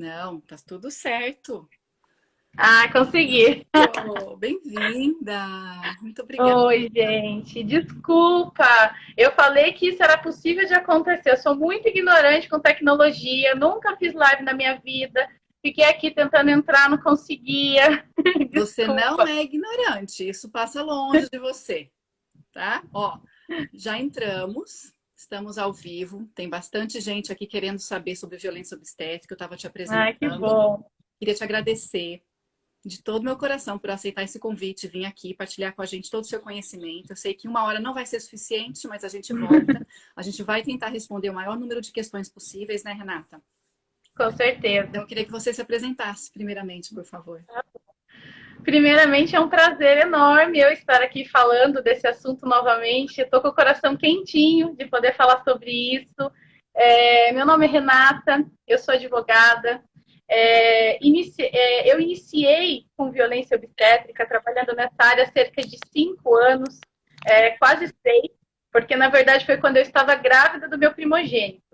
Não, tá tudo certo. Ah, consegui. Bem-vinda. Muito obrigada. Oi, gente. Desculpa. Eu falei que isso era possível de acontecer. Eu sou muito ignorante com tecnologia. Nunca fiz live na minha vida. Fiquei aqui tentando entrar, não conseguia. Você não Desculpa. é ignorante, isso passa longe de você, tá? Ó, já entramos, estamos ao vivo, tem bastante gente aqui querendo saber sobre violência obstétrica, eu estava te Ai, que apresentando. bom. Queria te agradecer de todo meu coração por aceitar esse convite, vir aqui partilhar com a gente todo o seu conhecimento. Eu sei que uma hora não vai ser suficiente, mas a gente volta. A gente vai tentar responder o maior número de questões possíveis, né, Renata? Com certeza. Então, eu queria que você se apresentasse, primeiramente, por favor. Primeiramente, é um prazer enorme eu estar aqui falando desse assunto novamente. Estou com o coração quentinho de poder falar sobre isso. Meu nome é Renata, eu sou advogada. Eu iniciei com violência obstétrica, trabalhando nessa área há cerca de 5 anos, quase 6, porque na verdade foi quando eu estava grávida do meu primogênito.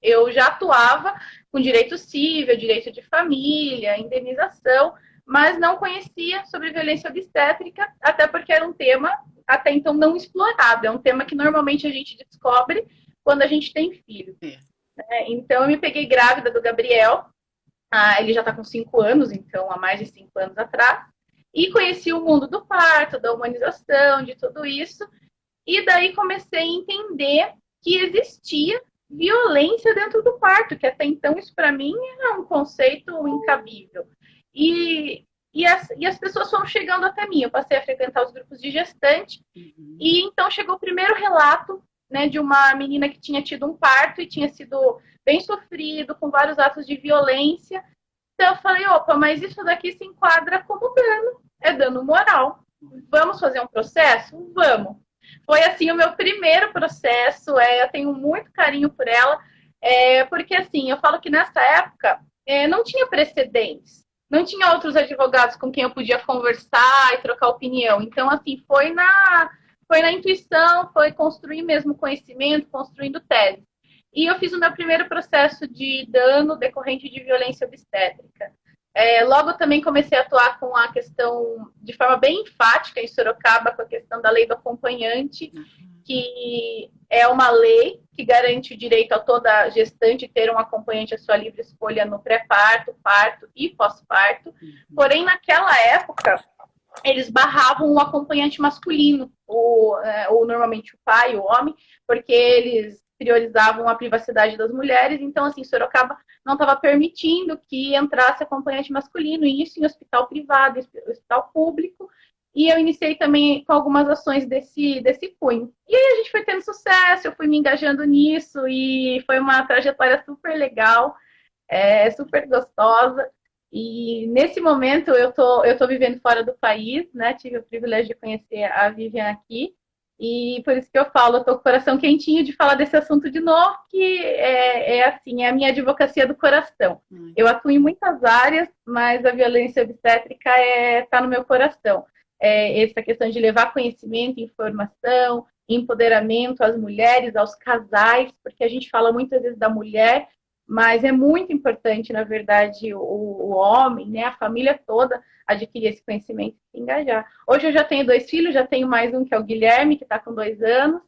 Eu já atuava com direito civil, direito de família, indenização, mas não conhecia sobre violência obstétrica, até porque era um tema até então não explorado. É um tema que normalmente a gente descobre quando a gente tem filho. É. Então, eu me peguei grávida do Gabriel, ele já está com 5 anos, então há mais de 5 anos atrás, e conheci o mundo do parto, da humanização, de tudo isso, e daí comecei a entender que existia violência dentro do parto, que até então isso para mim era um conceito incabível. E as pessoas foram chegando até mim. Eu passei a frequentar os grupos de gestante Uhum. e então chegou o primeiro relato, né, de uma menina que tinha tido um parto e tinha sido bem sofrido, com vários atos de violência. Então eu falei, opa, mas isso daqui se enquadra como dano, é dano moral. Vamos fazer um processo? Vamos. Foi assim o meu primeiro processo, eu tenho muito carinho por ela, porque assim, eu falo que nessa época não tinha precedentes, não tinha outros advogados com quem eu podia conversar e trocar opinião. Então, assim, foi na intuição, foi construir mesmo conhecimento, construindo tese. E eu fiz o meu primeiro processo de dano decorrente de violência obstétrica. Logo também comecei a atuar com a questão, de forma bem enfática, em Sorocaba, com a questão da lei do acompanhante, que é uma lei que garante o direito a toda gestante ter um acompanhante à sua livre escolha no pré-parto, parto e pós-parto. Porém, naquela época, eles barravam o acompanhante masculino, ou normalmente o pai, o homem, porque eles priorizavam a privacidade das mulheres. Então, assim, Sorocaba não estava permitindo que entrasse acompanhante masculino, e isso em hospital privado, em hospital público. E eu iniciei também com algumas ações desse cunho. E aí a gente foi tendo sucesso, eu fui me engajando nisso, e foi uma trajetória super legal, super gostosa. E nesse momento eu tô vivendo fora do país, né? Tive o privilégio de conhecer a Vivian aqui. E por isso que eu falo, eu tô com o coração quentinho de falar desse assunto de novo, que assim, é a minha advocacia do coração. Eu atuo em muitas áreas, mas a violência obstétrica tá no meu coração. Essa questão de levar conhecimento, informação, empoderamento às mulheres, aos casais, porque a gente fala muitas vezes da mulher, mas é muito importante, na verdade, o homem, né, a família toda, adquirir esse conhecimento e se engajar. Hoje eu já tenho 2 filhos, já tenho mais um que é o Guilherme, que está com 2 anos,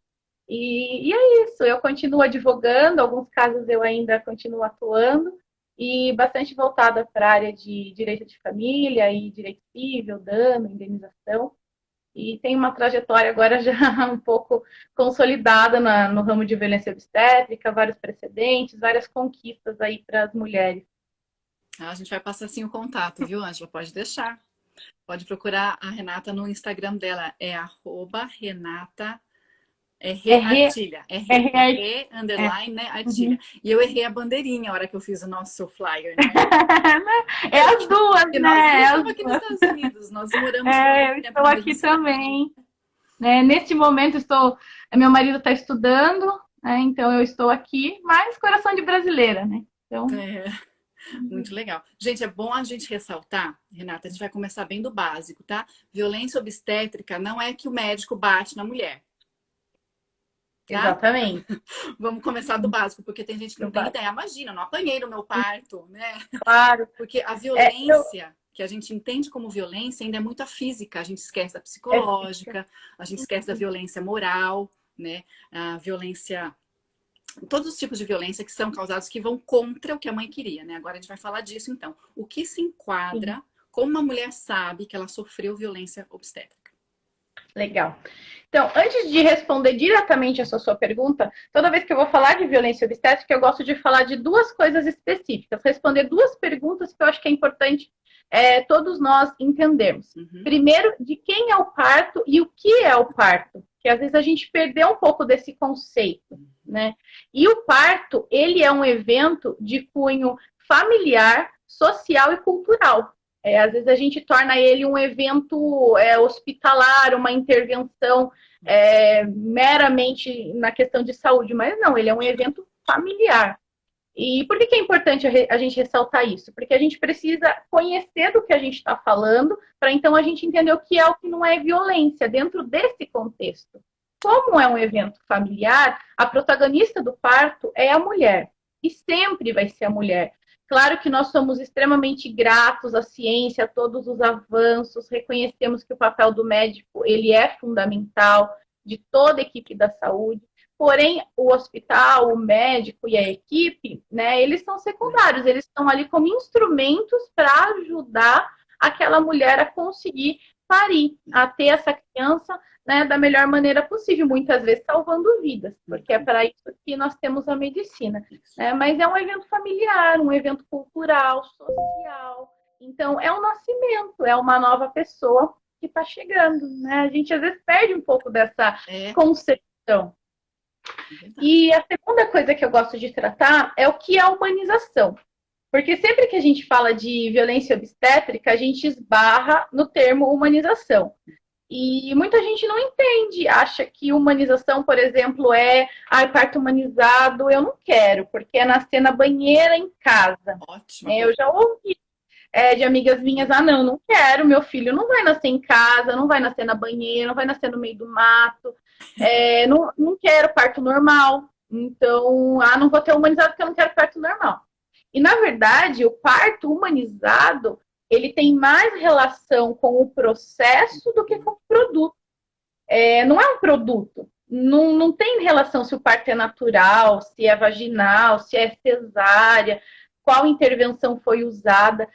e é isso, eu continuo advogando, alguns casos eu ainda continuo atuando, e bastante voltada para a área de direito de família e direito civil, dano, indenização. E tem uma trajetória agora já um pouco consolidada no ramo de violência obstétrica, vários precedentes, várias conquistas aí para as mulheres. A gente vai passar sim o contato, viu, Ângela? Pode deixar. Pode procurar a Renata no Instagram dela. É arroba Renata É, Artilha. R é, underline, né? Artilha. uhum. E eu errei a bandeirinha a hora que eu fiz o nosso flyer, né? É as duas, Porque nós né? duas É estamos as aqui nos duas. Estados Unidos. Nós moramos por muito Eu tempo estou na mesma aqui cidade. também. Né? Neste momento meu marido está estudando, né? Então eu estou aqui, mas coração de brasileira, né? Então, É, muito legal. Gente, é bom a gente ressaltar, Renata, a gente vai começar bem do básico, tá? Violência obstétrica não é que o médico bate na mulher. tá? Exatamente. Vamos começar do básico, porque tem gente que não tem Exato. ideia. Imagina, não apanhei no meu parto, né? Claro. Porque a É, eu, violência que a gente entende como violência ainda é muito a física. A gente esquece da é física. psicológica, a gente esquece da violência moral, né? A violência, todos os tipos de violência que são causados que vão contra o que a mãe queria, né? Agora a gente vai falar disso, então. O que se Sim. enquadra, como uma mulher sabe que ela sofreu violência obstétrica? Legal. Então, antes de responder diretamente essa sua pergunta, toda vez que eu vou falar de violência obstétrica, eu gosto de falar de duas coisas específicas, responder duas perguntas que eu acho que é importante todos nós entendermos. Uhum. Primeiro, de quem é o parto e o que é o parto, que às vezes a gente perdeu um pouco desse conceito, né? E o parto, ele é um evento de cunho familiar, social e cultural. Às vezes a gente torna ele um evento hospitalar, uma intervenção meramente na questão de saúde, mas não, ele é um evento familiar. E por que é importante a gente ressaltar isso? Porque a gente precisa conhecer do que a gente está falando, para então a gente entender o que é o que não é violência dentro desse contexto. Como é um evento familiar, a protagonista do parto é a mulher. E sempre vai ser a mulher. Claro que nós somos extremamente gratos à ciência, a todos os avanços, reconhecemos que o papel do médico ele é fundamental, de toda a equipe da saúde, porém o hospital, o médico e a equipe, né, eles são secundários, eles estão ali como instrumentos para ajudar aquela mulher a conseguir parir, a ter essa criança, né, da melhor maneira possível, muitas vezes salvando vidas, porque é para isso que nós temos a medicina. Né? Mas é um evento familiar, um evento cultural, social. Então, é um nascimento, é uma nova pessoa que está chegando. Né? A gente às vezes perde um pouco dessa concepção. E a segunda coisa que eu gosto de tratar é o que é a humanização. Porque sempre que a gente fala de violência obstétrica, a gente esbarra no termo humanização. E muita gente não entende, acha que humanização, por exemplo, parto humanizado, eu não quero, porque é nascer na banheira em casa. Ótimo. Eu já ouvi de amigas minhas, não quero, meu filho não vai nascer em casa, não vai nascer na banheira, não vai nascer no meio do mato, não quero parto normal, então, não vou ter humanizado porque eu não quero parto normal. E, na verdade, o parto humanizado, ele tem mais relação com o processo do que com o produto. Não é um produto. Não tem relação se o parto é natural, se é vaginal, se é cesárea, qual intervenção foi usada.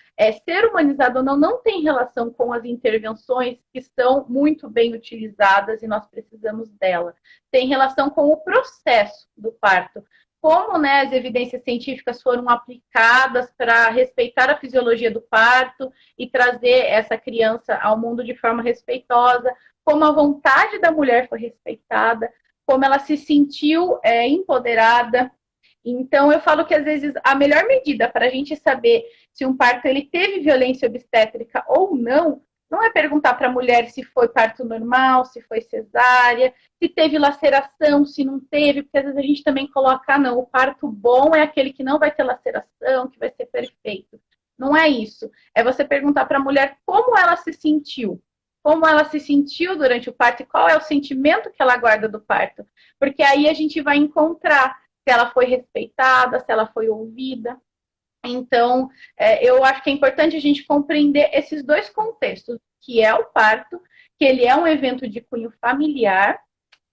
Ser humanizado ou não tem relação com as intervenções que são muito bem utilizadas e nós precisamos dela. Tem relação com o processo do parto. Como, né, as evidências científicas foram aplicadas para respeitar a fisiologia do parto e trazer essa criança ao mundo de forma respeitosa, como a vontade da mulher foi respeitada, como ela se sentiu empoderada. Então, eu falo que, às vezes, a melhor medida para a gente saber se um parto ele teve violência obstétrica ou não é perguntar para a mulher se foi parto normal, se foi cesárea, se teve laceração, se não teve, porque às vezes a gente também coloca, o parto bom é aquele que não vai ter laceração, que vai ser perfeito. Não é isso. É você perguntar para a mulher como ela se sentiu durante o parto e qual é o sentimento que ela guarda do parto. Porque aí a gente vai encontrar se ela foi respeitada, se ela foi ouvida. Então, eu acho que é importante a gente compreender esses dois contextos, que é o parto, que ele é um evento de cunho familiar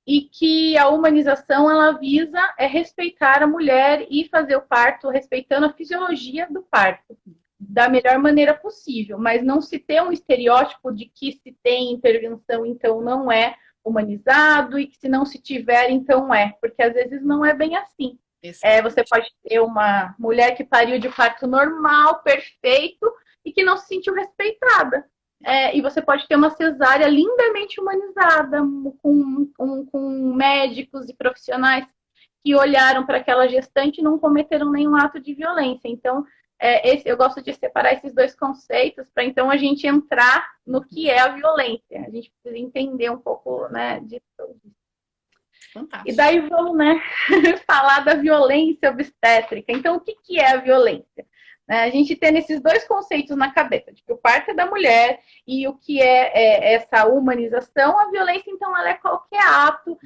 e que a humanização ela visa respeitar a mulher e fazer o parto respeitando a fisiologia do parto da melhor maneira possível, mas não se ter um estereótipo de que se tem intervenção, então não é humanizado e que se não se tiver, então porque às vezes não é bem assim. Você pode ter uma mulher que pariu de parto normal, perfeito, e que não se sentiu respeitada. E você pode ter uma cesárea lindamente humanizada, com médicos e profissionais que olharam para aquela gestante e não cometeram nenhum ato de violência. Então, eu gosto de separar esses dois conceitos para então a gente entrar no que é a violência. A gente precisa entender um pouco, né, disso. Fantástico. E daí vamos, falar da violência obstétrica. Então, o que é a violência? Né? A gente tendo esses dois conceitos na cabeça, de que o parto é da mulher e o que é essa humanização, a violência, então, ela é qualquer ato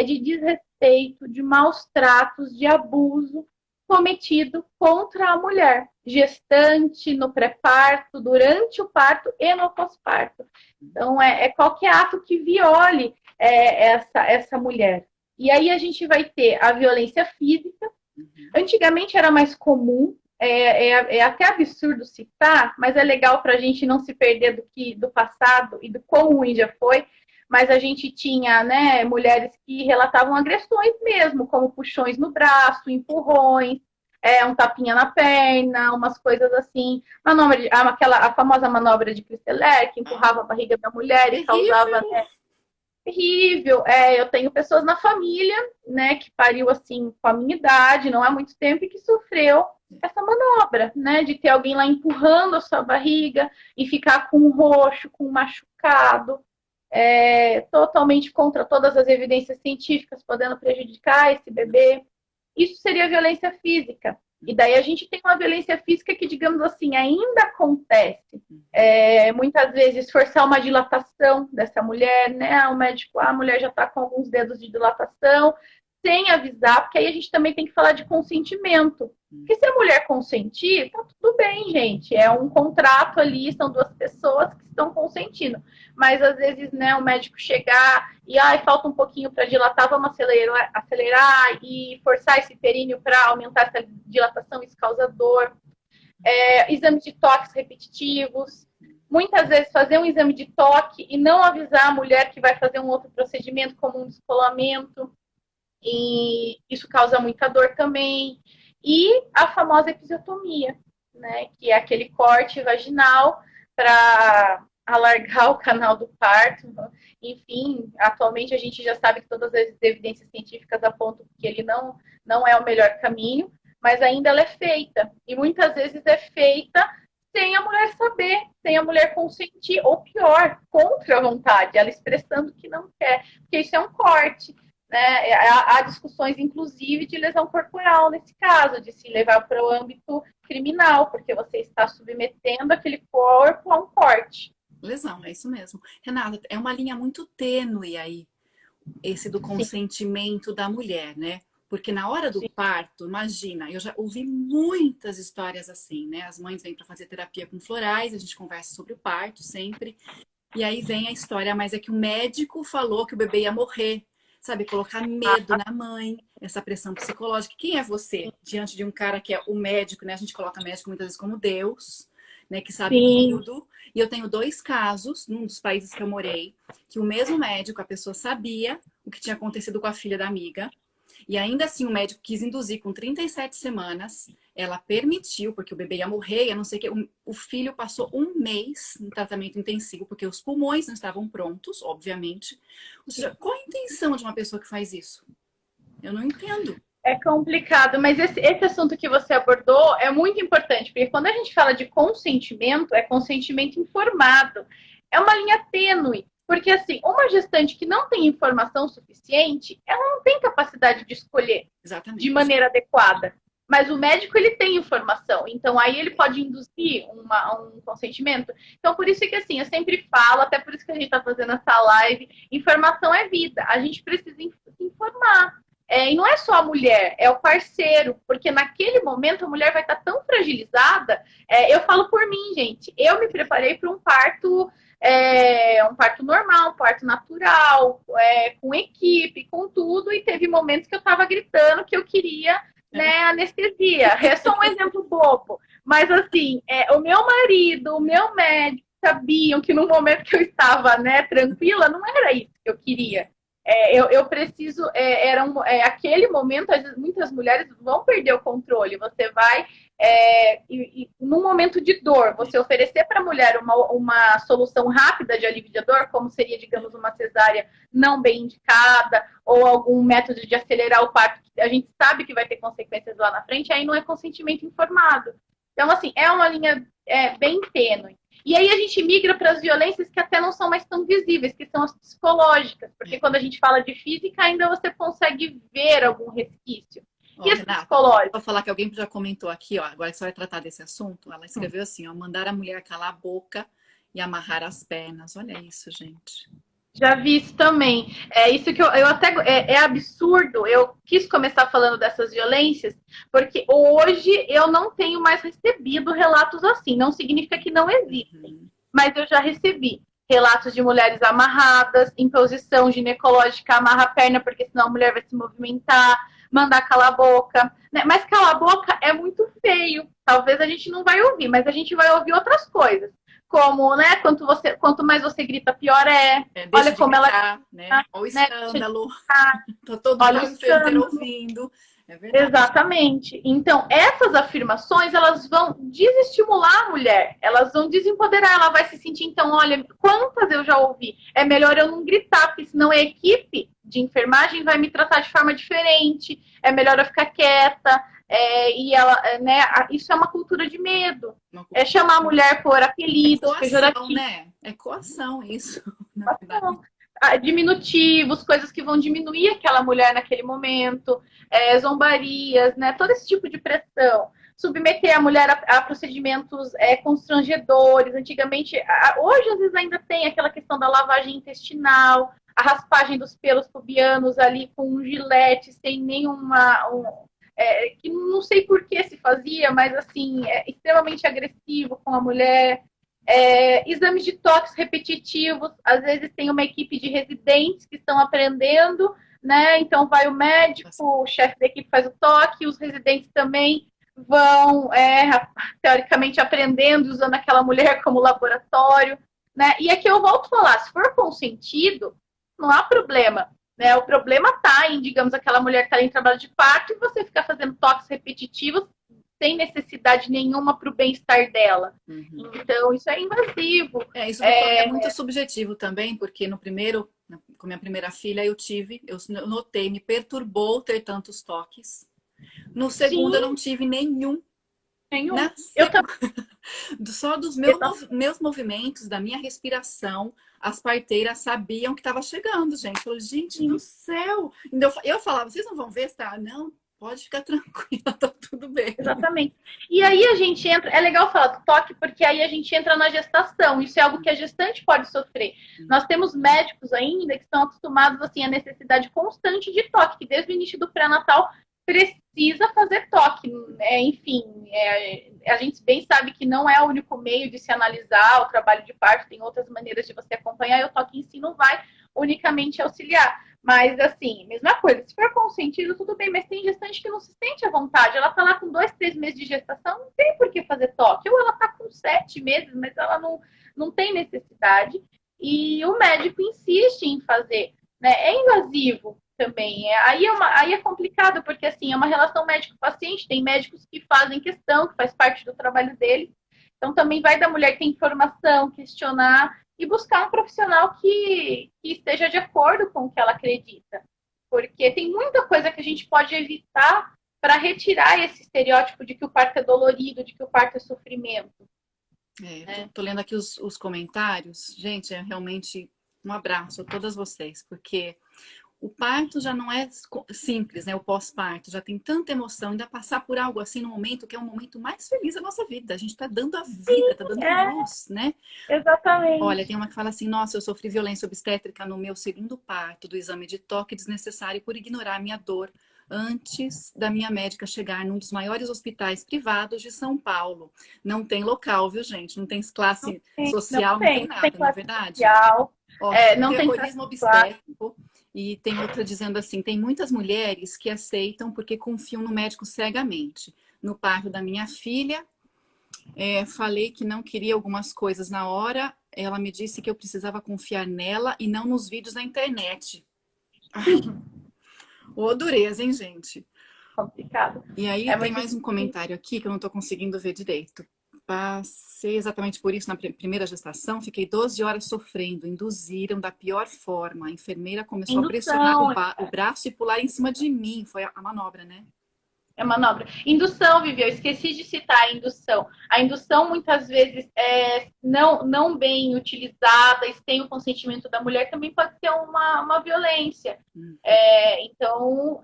de desrespeito, de maus tratos, de abuso cometido contra a mulher, gestante, no pré-parto, durante o parto e no pós-parto. Então, é qualquer ato que viole essa mulher. E aí a gente vai ter a violência física. Antigamente era mais comum, é até absurdo citar, mas é legal para a gente não se perder do passado e do quão ruim já foi. Mas a gente tinha, né, mulheres que relatavam agressões mesmo, como puxões no braço, empurrões, um tapinha na perna, umas coisas assim. A famosa manobra de Christeler, que empurrava a barriga da mulher e causava... Né, terrível. Eu tenho pessoas na família, né, que pariu assim com a minha idade, não há muito tempo, e que sofreu essa manobra, né, de ter alguém lá empurrando a sua barriga e ficar com um roxo, com um machucado. Totalmente contra todas as evidências científicas, podendo prejudicar esse bebê. Isso seria violência física. E daí a gente tem uma violência física que, digamos assim, ainda acontece. Muitas vezes forçar uma dilatação dessa mulher, né? O médico, a mulher já está com alguns dedos de dilatação, sem avisar, porque aí a gente também tem que falar de consentimento. Porque se a mulher consentir, tá tudo bem, gente. É um contrato ali, são duas pessoas que estão consentindo. Mas às vezes, né, o médico chegar e falta um pouquinho para dilatar, vamos acelerar e forçar esse períneo para aumentar essa dilatação, isso causa dor. Exames de toques repetitivos. Muitas vezes fazer um exame de toque e não avisar a mulher que vai fazer um outro procedimento, como um descolamento. E isso causa muita dor também. E a famosa episiotomia, né, que é aquele corte vaginal para alargar o canal do parto. Enfim, atualmente a gente já sabe que todas as evidências científicas apontam que ele não é o melhor caminho, mas ainda ela é feita. E muitas vezes é feita sem a mulher saber, sem a mulher consentir, ou pior, contra a vontade, ela expressando que não quer, porque isso é um corte. Né? Há discussões, inclusive, de lesão corporal nesse caso, de se levar para o âmbito criminal, porque você está submetendo aquele corpo a um corte. Lesão, é isso mesmo. Renata, é uma linha muito tênue aí, esse do consentimento da mulher, né? Porque na hora do parto, imagina, eu já ouvi muitas histórias assim, né? As mães vêm para fazer terapia com florais, a gente conversa sobre o parto sempre, e aí vem a história, mas é que o médico falou que o bebê ia morrer. Sabe, colocar medo na mãe, essa pressão psicológica. Quem é você diante de um cara que é o médico, né? A gente coloca médico muitas vezes como Deus, né? Que sabe tudo. E eu tenho 2 casos, num dos países que eu morei, que o mesmo médico, a pessoa sabia o que tinha acontecido com a filha da amiga. E ainda assim o médico quis induzir com 37 semanas. Ela permitiu, porque o bebê ia morrer, eu não sei o que. O filho passou 1 mês em tratamento intensivo, porque os pulmões não estavam prontos, obviamente. Ou seja, qual a intenção de uma pessoa que faz isso? Eu não entendo. É complicado, mas esse assunto que você abordou é muito importante, porque quando a gente fala de consentimento, é consentimento informado. É uma linha tênue, porque assim, uma gestante que não tem informação suficiente, ela não tem capacidade de escolher de maneira adequada. Mas o médico, ele tem informação, então aí ele pode induzir um consentimento. Então, por isso que assim, eu sempre falo, até por isso que a gente está fazendo essa live, informação é vida, a gente precisa se informar. E não é só a mulher, é o parceiro, porque naquele momento a mulher vai estar tão fragilizada. Eu falo por mim, gente, eu me preparei para um parto normal, um parto natural, com equipe, com tudo, e teve momentos que eu estava gritando que eu queria, né, anestesia. É só um exemplo bobo. Mas assim, o meu marido, o meu médico sabiam que no momento que eu estava, né, tranquila, não era isso que eu queria. Eu preciso, aquele momento, às vezes, muitas mulheres vão perder o controle. Você vai, num momento de dor, você oferecer para a mulher uma solução rápida de alívio de dor, como seria, digamos, uma cesárea não bem indicada, ou algum método de acelerar o parto, que a gente sabe que vai ter consequências lá na frente, aí não é consentimento informado. Então, assim, é uma linha bem tênue. E aí a gente migra para as violências que até não são mais tão visíveis, que são as psicológicas. Porque quando a gente fala de física, ainda você consegue ver algum resquício. Ó, E esse Renata, psicológico? vou falar que alguém já comentou aqui, ó, agora que você vai tratar desse assunto, ela escreveu assim, ó, mandar a mulher calar a boca e amarrar as pernas. Olha isso, gente. Já vi isso também. É isso que eu até é absurdo. Eu quis começar falando dessas violências, porque hoje eu não tenho mais recebido relatos assim. Não significa que não existem, Uhum. mas eu já recebi relatos de mulheres amarradas, em posição ginecológica, amarra a perna, porque senão a mulher vai se movimentar, mandar calar a boca. Né? Mas calar a boca é muito feio. Talvez a gente não vai ouvir, mas a gente vai ouvir outras coisas. Como, né, quanto mais você grita, pior é. Deixa Olha de como ela gritar, né? Olha o né, deixa de escândalo. gritar, Tá todo olha o mundo inteiro escândalo. ouvindo. É verdade. Exatamente. Então, essas afirmações, elas vão desestimular a mulher, elas vão desempoderar, ela vai se sentir, então, olha, quantas eu já ouvi, é melhor eu não gritar, porque senão a equipe de enfermagem vai me tratar de forma diferente, é melhor eu ficar quieta, e ela, né, isso é uma cultura de medo. É chamar a mulher por É apelidos coação, pejorativos. né? É coação isso, na verdade. Diminutivos, coisas que vão diminuir aquela mulher naquele momento, zombarias, né? Todo esse tipo de pressão. Submeter a mulher a procedimentos constrangedores. Antigamente, hoje às vezes ainda tem aquela questão da lavagem intestinal, a raspagem dos pelos pubianos ali com um gilete, sem nenhuma. Que não sei por que se fazia, mas assim, é extremamente agressivo com a mulher. Exames de toques repetitivos, às vezes tem uma equipe de residentes que estão aprendendo, né? Então vai o médico, o chefe da equipe faz o toque, os residentes também vão, teoricamente, aprendendo, usando aquela mulher como laboratório, né? E aqui eu volto a falar, se for consentido, não há problema. Né? O problema está em, digamos, aquela mulher que está em trabalho de parto e você ficar fazendo toques repetitivos sem necessidade nenhuma para o bem-estar dela. Uhum. Então, isso é invasivo. Isso é muito subjetivo também, porque no primeiro, com minha primeira filha, eu notei, me perturbou ter tantos toques. No segundo, Sim, eu não tive nenhum. nenhum. Na Eu seg... Só dos meus movimentos, da minha respiração, as parteiras sabiam que estava chegando, gente. Falei, gente do céu! Eu falava, vocês não vão ver? Tá? Não, pode ficar tranquila, tá tudo bem. Exatamente. E aí a gente entra, é legal falar do toque, porque aí a gente entra na gestação. Isso é algo que a gestante pode sofrer. Nós temos médicos ainda que estão acostumados assim à necessidade constante de toque, que desde o início do pré-natal precisa fazer toque. Enfim, a gente bem sabe que não é o único meio de se analisar o trabalho de parto, tem outras maneiras de você acompanhar, e o toque em si não vai unicamente auxiliar. Mas, assim, mesma coisa, se for consentido, tudo bem, mas tem gestante que não se sente à vontade. Ela tá lá com 2, 3 meses de gestação, não tem por que fazer toque. Ou ela tá com 7 meses, mas ela não tem necessidade. E o médico insiste em fazer. Né? É invasivo também. Aí é complicado, porque, assim, é uma relação médico-paciente. Tem médicos que fazem questão, que faz parte do trabalho dele. Então, também vai da mulher ter informação, questionar e buscar um profissional que esteja de acordo com o que ela acredita. Porque tem muita coisa que a gente pode evitar para retirar esse estereótipo de que o parto é dolorido, de que o parto é sofrimento. Tô lendo aqui os comentários. Gente, é realmente um abraço a todas vocês, porque o parto já não é simples, né? O pós-parto já tem tanta emoção, ainda passar por algo assim no momento que é o momento mais feliz da nossa vida. A gente tá dando a vida, tá dando luz, né? Exatamente. Olha, tem uma que fala assim: nossa, eu sofri violência obstétrica no meu segundo parto do exame de toque desnecessário por ignorar minha dor antes da minha médica chegar num dos maiores hospitais privados de São Paulo. Não tem local, viu, gente? Não tem classe social, não tem nada, não é verdade? Social, Ó, não terrorismo tem obstétrico. E tem outra dizendo assim: tem muitas mulheres que aceitam porque confiam no médico cegamente. No parto da minha filha, falei que não queria algumas coisas na hora. Ela me disse que eu precisava confiar nela e não nos vídeos na internet. Ai, ô dureza, hein, gente? Complicado. E aí tem mais um comentário aqui que eu não estou conseguindo ver direito. Passei exatamente por isso na primeira gestação, fiquei 12 horas sofrendo, induziram da pior forma. A enfermeira começou a pressionar o braço e pular em cima de mim. Foi a manobra, né? É manobra. Indução, Vivi, eu esqueci de citar a indução. A indução, muitas vezes, não bem utilizada, e sem o consentimento da mulher, também pode ser uma violência. Então,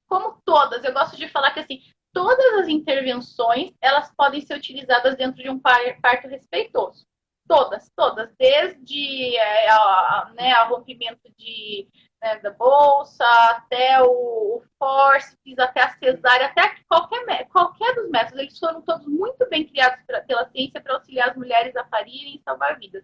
como todas, eu gosto de falar que assim, todas as intervenções, elas podem ser utilizadas dentro de um parto respeitoso. Todas, todas, desde né, a rompimento né, da bolsa, até o fórceps, até a cesárea, até qualquer dos métodos. Eles foram todos muito bem criados pela ciência para auxiliar as mulheres a parirem e salvar vidas.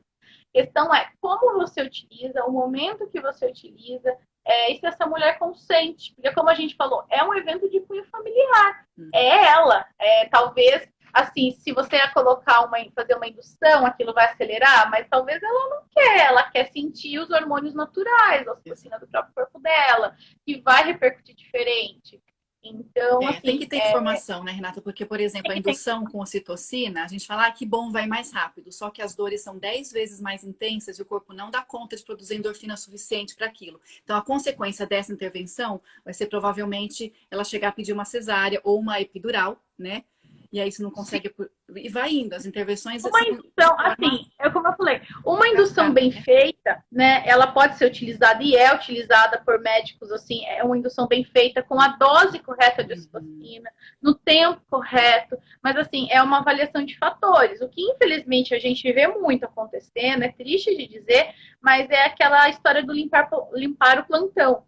A questão é como você utiliza, o momento que você utiliza, e se essa mulher consente. Porque, como a gente falou, é um evento de cunho familiar. É ela. Talvez, assim, se você colocar fazer uma indução, aquilo vai acelerar, mas talvez ela não quer. Ela quer sentir os hormônios naturais, a ocitocina do próprio corpo dela, que vai repercutir diferente. Então, assim, tem que ter informação, né, Renata? Porque, por exemplo, a indução com ocitocina, a gente fala que bom, vai mais rápido, só que as dores são 10 vezes mais intensas e o corpo não dá conta de produzir endorfina suficiente para aquilo. Então, a consequência dessa intervenção vai ser provavelmente ela chegar a pedir uma cesárea ou uma epidural, né? E aí, se não consegue... E vai indo, as intervenções... Uma indução, assim, como eu falei, uma indução bem feita, né, ela pode ser utilizada e é utilizada por médicos, assim, é uma indução bem feita com a dose correta de ocitocina, no tempo correto, mas, assim, é uma avaliação de fatores. O que, infelizmente, a gente vê muito acontecendo, é triste de dizer, mas é aquela história do limpar o plantão.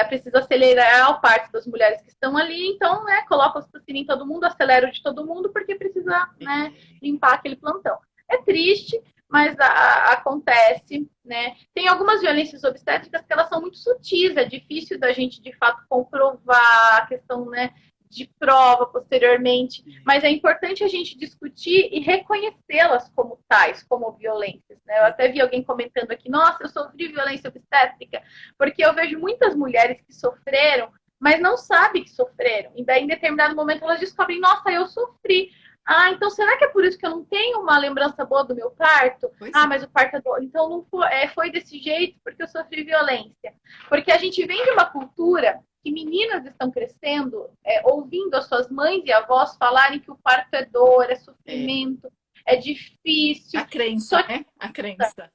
Precisa acelerar o parto das mulheres que estão ali, então, né, coloca ocitocina em todo mundo, acelera o de todo mundo, porque precisa, né, limpar aquele plantão. É triste, mas acontece, né? Tem algumas violências obstétricas que elas são muito sutis, é difícil da gente, de fato, comprovar a questão, né, de prova posteriormente, mas é importante a gente discutir e reconhecê-las como tais, como violências, né? Eu até vi alguém comentando aqui, nossa, eu sofri violência obstétrica, porque eu vejo muitas mulheres que sofreram, mas não sabem que sofreram, e daí em determinado momento elas descobrem, nossa, eu sofri. Ah, então será que é por isso que eu não tenho uma lembrança boa do meu parto? Mas o parto é bom. Então não foi desse jeito porque eu sofri violência. Porque a gente vem de uma cultura que meninas estão crescendo ouvindo as suas mães e avós falarem que o parto é dor, é sofrimento, é difícil. A crença, né? A crença.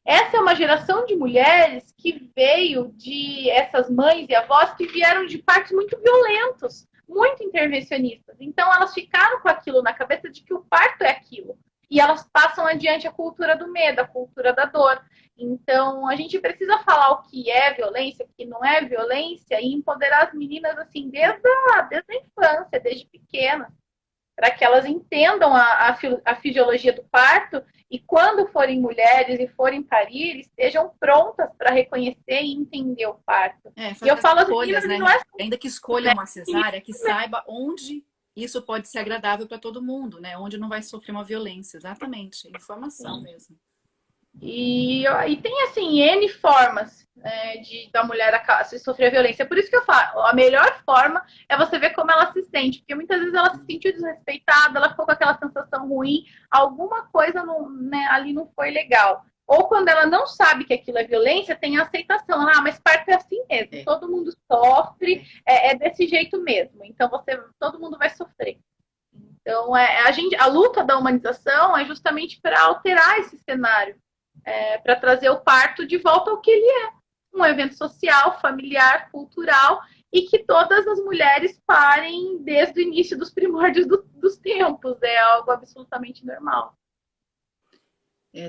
Essa é uma geração de mulheres que veio de essas mães e avós que vieram de partos muito violentos, muito intervencionistas. Então, elas ficaram com aquilo na cabeça de que o parto é aquilo. E elas passam adiante a cultura do medo, a cultura da dor. Então, a gente precisa falar o que é violência, o que não é violência, e empoderar as meninas, assim, desde a infância, desde pequenas, para que elas entendam a fisiologia do parto e, quando forem mulheres e forem parir, estejam prontas para reconhecer e entender o parto. E eu falo escolhas, né? Ainda que escolha uma cesárea, que saiba onde isso pode ser agradável para todo mundo, né? Onde não vai sofrer uma violência, exatamente. Informação mesmo. E tem, assim, N formas da mulher se sofrer violência. Por isso que eu falo, a melhor forma é você ver como ela se sente. Porque muitas vezes ela se sentiu desrespeitada, ela ficou com aquela sensação ruim, alguma coisa ali não foi legal. Ou quando ela não sabe que aquilo é violência, tem a aceitação. Mas parto é assim mesmo, todo mundo sofre, é desse jeito mesmo. Então todo mundo vai sofrer. Então a luta da humanização é justamente para alterar esse cenário. Para trazer o parto de volta ao que ele é. Um evento social, familiar, cultural, e que todas as mulheres parem desde o início dos primórdios dos tempos. É algo absolutamente normal.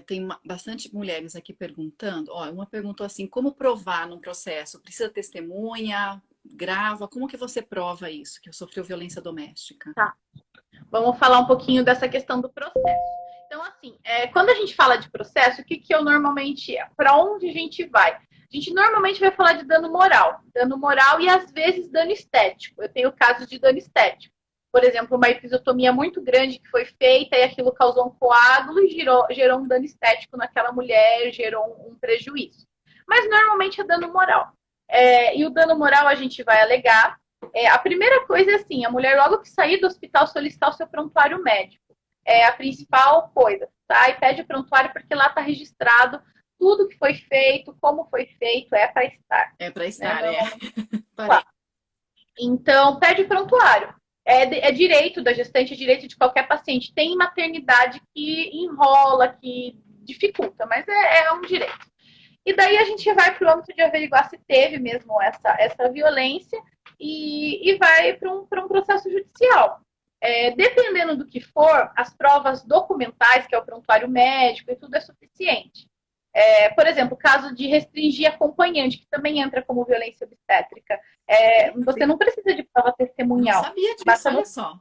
Tem bastante mulheres aqui perguntando. Uma perguntou assim, como provar num processo? Precisa testemunha? Grava? Como que você prova isso, que sofreu violência doméstica? Tá. Vamos falar um pouquinho dessa questão do processo. Então, assim, quando a gente fala de processo, o que eu normalmente... Para onde a gente vai? A gente normalmente vai falar de dano moral. Dano moral e, às vezes, dano estético. Eu tenho casos de dano estético. Por exemplo, uma episiotomia muito grande que foi feita e aquilo causou um coágulo e gerou um dano estético naquela mulher, gerou um prejuízo. Mas, normalmente, é dano moral. E o dano moral a gente vai alegar. A primeira coisa é assim, a mulher logo que sair do hospital solicitar o seu prontuário médico. É a principal coisa, tá? E pede o prontuário porque lá está registrado tudo que foi feito, como foi feito, é para estar. É para estar, Claro. Então, pede o prontuário. É direito da gestante, é direito de qualquer paciente. Tem maternidade que enrola, que dificulta, mas é um direito. E daí a gente vai para o âmbito de averiguar se teve mesmo essa violência. e vai para um processo judicial. Dependendo do que for, as provas documentais, que é o prontuário médico e tudo, é suficiente. Por exemplo, caso de restringir acompanhante, que também entra como violência obstétrica. Você não precisa de prova Não testemunhal. sabia disso, olha só.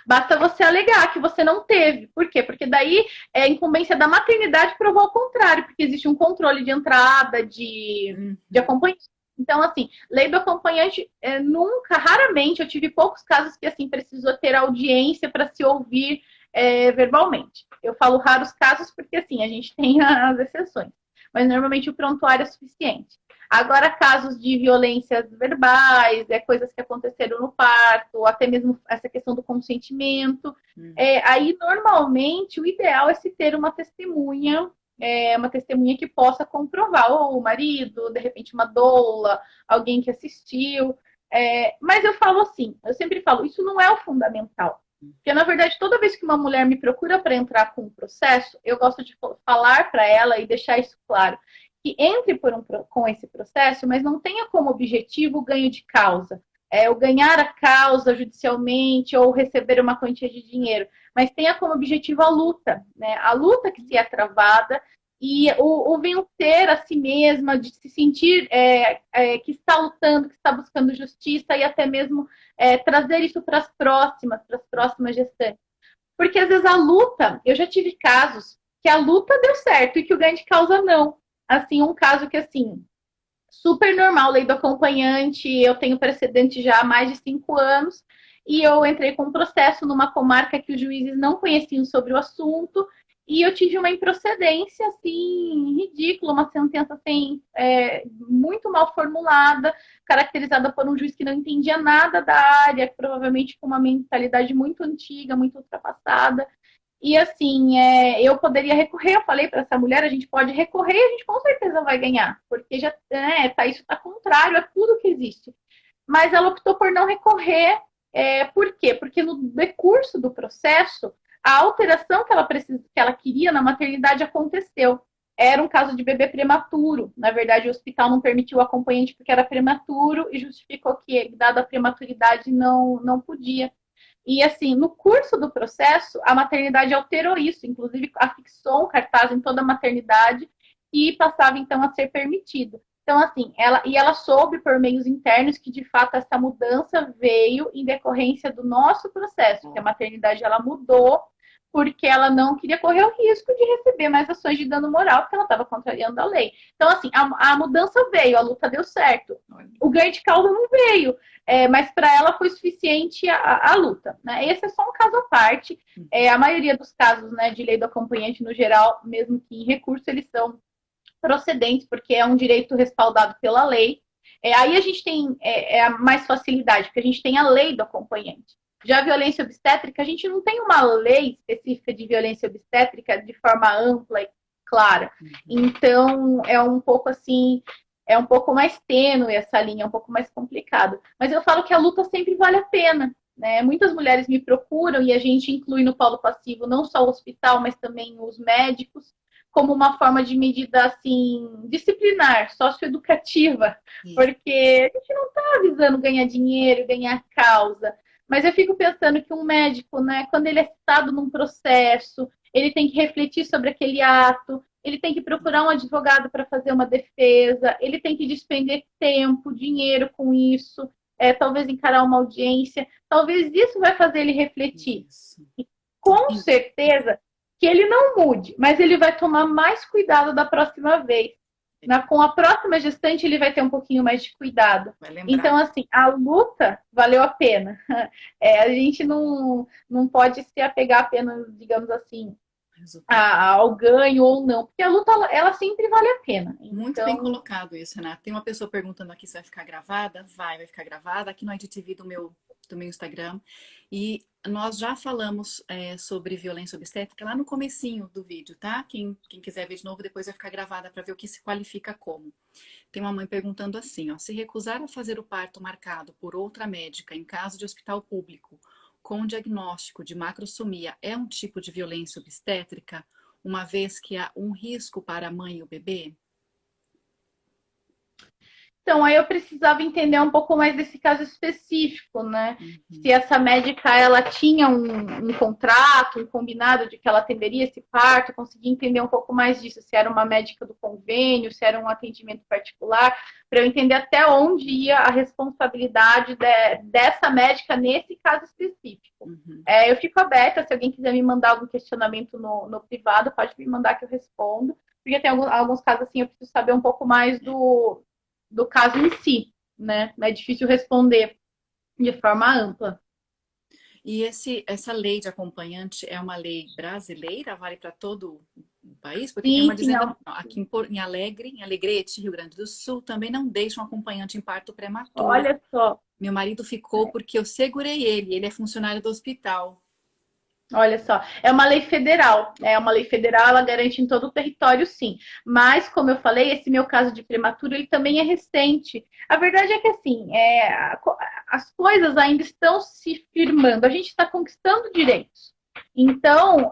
Basta você alegar que você não teve. Por quê? Porque daí é incumbência da maternidade provar o contrário, porque existe um controle de entrada, de acompanhante. Então, assim, lei do acompanhante, nunca, raramente, eu tive poucos casos que, assim, precisou ter audiência para se ouvir verbalmente. Eu falo raros casos porque, assim, a gente tem as exceções. Mas, normalmente, o prontuário é suficiente. Agora, casos de violências verbais, coisas que aconteceram no parto, ou até mesmo essa questão do consentimento. Aí, normalmente, o ideal é se ter uma testemunha que possa comprovar, ou o marido, de repente uma doula, alguém que assistiu. Mas eu falo assim, eu sempre falo, isso não é o fundamental. Porque, na verdade, toda vez que uma mulher me procura para entrar com um processo, eu gosto de falar para ela e deixar isso claro que entre com esse processo, mas não tenha como objetivo o ganho de causa. O ganhar a causa judicialmente ou receber uma quantia de dinheiro, mas tenha como objetivo a luta, né? A luta que se é travada e o vencer a si mesma, de se sentir que está lutando, que está buscando justiça e até mesmo trazer isso para as próximas gestantes. Porque às vezes a luta, eu já tive casos que a luta deu certo e que o ganho de causa não. Assim, um caso que, assim, super normal, lei do acompanhante, eu tenho precedente já há mais de 5 anos, e eu entrei com um processo numa comarca que os juízes não conheciam sobre o assunto, e eu tive uma improcedência, assim, ridícula, uma sentença, assim, muito mal formulada, caracterizada por um juiz que não entendia nada da área, provavelmente com uma mentalidade muito antiga, muito ultrapassada. E assim, eu poderia recorrer, eu falei para essa mulher, a gente pode recorrer e a gente com certeza vai ganhar, porque já isso está contrário a tudo que existe. Mas ela optou por não recorrer, por quê? Porque no decurso do processo, a alteração que ela queria na maternidade aconteceu. Era um caso de bebê prematuro. Na verdade, o hospital não permitiu o acompanhante porque era prematuro e justificou que, dada a prematuridade, não podia. E, assim, no curso do processo, a maternidade alterou isso, inclusive afixou um cartaz em toda a maternidade e passava, então, a ser permitido. Então, assim, ela soube por meios internos que, de fato, essa mudança veio em decorrência do nosso processo, que a maternidade, ela mudou porque ela não queria correr o risco de receber mais ações de dano moral, porque ela estava contrariando a lei. Então, assim, a mudança veio, a luta deu certo. O ganho de causa não veio, mas para ela foi suficiente a luta. Né? Esse é só um caso à parte. A maioria dos casos, né, de lei do acompanhante, no geral, mesmo que em recurso, eles são procedentes, porque é um direito respaldado pela lei. Aí a gente tem mais facilidade, porque a gente tem a lei do acompanhante. Já a violência obstétrica, a gente não tem uma lei específica de violência obstétrica de forma ampla e clara. Então, é um pouco assim, é um pouco mais tênue essa linha, é um pouco mais complicado. Mas eu falo que a luta sempre vale a pena. Né? Muitas mulheres me procuram e a gente inclui no polo passivo não só o hospital, mas também os médicos, como uma forma de medida assim, disciplinar, socioeducativa, porque a gente não está avisando ganhar dinheiro, ganhar causa. Mas eu fico pensando que um médico, né, quando ele é citado num processo, ele tem que refletir sobre aquele ato, ele tem que procurar um advogado para fazer uma defesa, ele tem que despender tempo, dinheiro com isso, talvez encarar uma audiência. Talvez isso vai fazer ele refletir. E com certeza que ele não mude, mas ele vai tomar mais cuidado da próxima vez. Com a próxima gestante, ele vai ter um pouquinho mais de cuidado. Então, assim, a luta valeu a pena. A gente não pode se apegar apenas, digamos assim, ao ganho ou não, porque a luta, ela sempre vale a pena. Muito bem colocado isso, Renata. Tem uma pessoa perguntando aqui se vai ficar gravada. Vai ficar gravada aqui no IGTV do meu Instagram. E nós já falamos sobre violência obstétrica lá no comecinho do vídeo, tá? Quem quiser ver de novo, depois vai ficar gravada para ver o que se qualifica como. Tem uma mãe perguntando assim, ó, se recusar a fazer o parto marcado por outra médica em caso de hospital público com diagnóstico de macrosomia é um tipo de violência obstétrica, uma vez que há um risco para a mãe e o bebê? Então, aí eu precisava entender um pouco mais desse caso específico, né? Uhum. Se essa médica, ela tinha um contrato, um combinado de que ela atenderia esse parto, eu consegui entender um pouco mais disso, se era uma médica do convênio, se era um atendimento particular, para eu entender até onde ia a responsabilidade dessa médica nesse caso específico. Uhum. Eu fico aberta, se alguém quiser me mandar algum questionamento no privado, pode me mandar que eu respondo, porque tem alguns casos assim, eu preciso saber um pouco mais do caso em si, né? É difícil responder de forma ampla. E essa lei de acompanhante é uma lei brasileira? Vale para todo o país? Porque tem uma Sim, sim, dizendo aqui em Alegre, em Alegrete, Rio Grande do Sul, também não deixam acompanhante em parto prematuro. olha só. Meu marido ficou porque eu segurei ele é funcionário do hospital. Olha só, é uma lei federal, ela garante em todo o território, sim. Mas, como eu falei, esse meu caso de prematuro, ele também é recente. A verdade é que, assim, as coisas ainda estão se firmando, a gente está conquistando direitos. Então,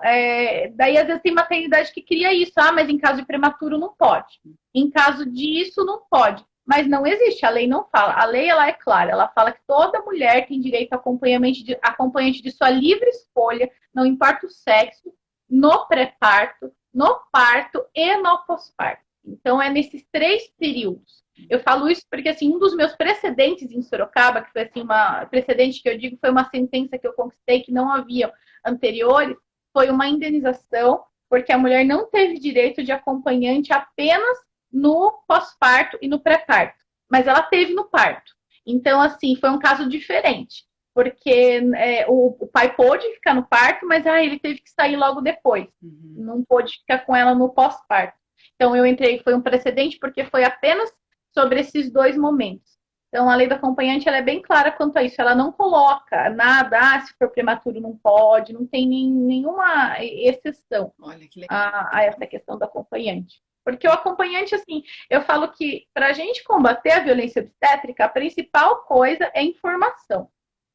daí às vezes tem maternidade que cria isso, mas em caso de prematuro não pode. Em caso disso, não pode. Mas não existe, a lei não fala. A lei, ela é clara, ela fala que toda mulher tem direito a acompanhante de sua livre escolha, não importa o sexo, no pré-parto, no parto e no pós-parto. Então, é nesses 3 períodos. Eu falo isso porque, assim, um dos meus precedentes em Sorocaba, que foi, assim, uma precedente que eu digo, foi uma sentença que eu conquistei, que não havia anteriores, foi uma indenização, porque a mulher não teve direito de acompanhante apenas no pós-parto e no pré-parto, mas ela teve no parto. Então, assim, foi um caso diferente, porque o pai pôde ficar no parto, mas ele teve que sair logo depois. Uhum. Não pôde ficar com ela no pós-parto. Então, eu entrei, foi um precedente, porque foi apenas sobre esses 2 momentos. Então, a lei do acompanhante ela é bem clara quanto a isso. Ela não coloca nada, se for prematuro não pode, não tem nenhuma exceção Olha que legal. a essa questão do acompanhante. Porque o acompanhante, assim, eu falo que para a gente combater a violência obstétrica, a principal coisa é informação.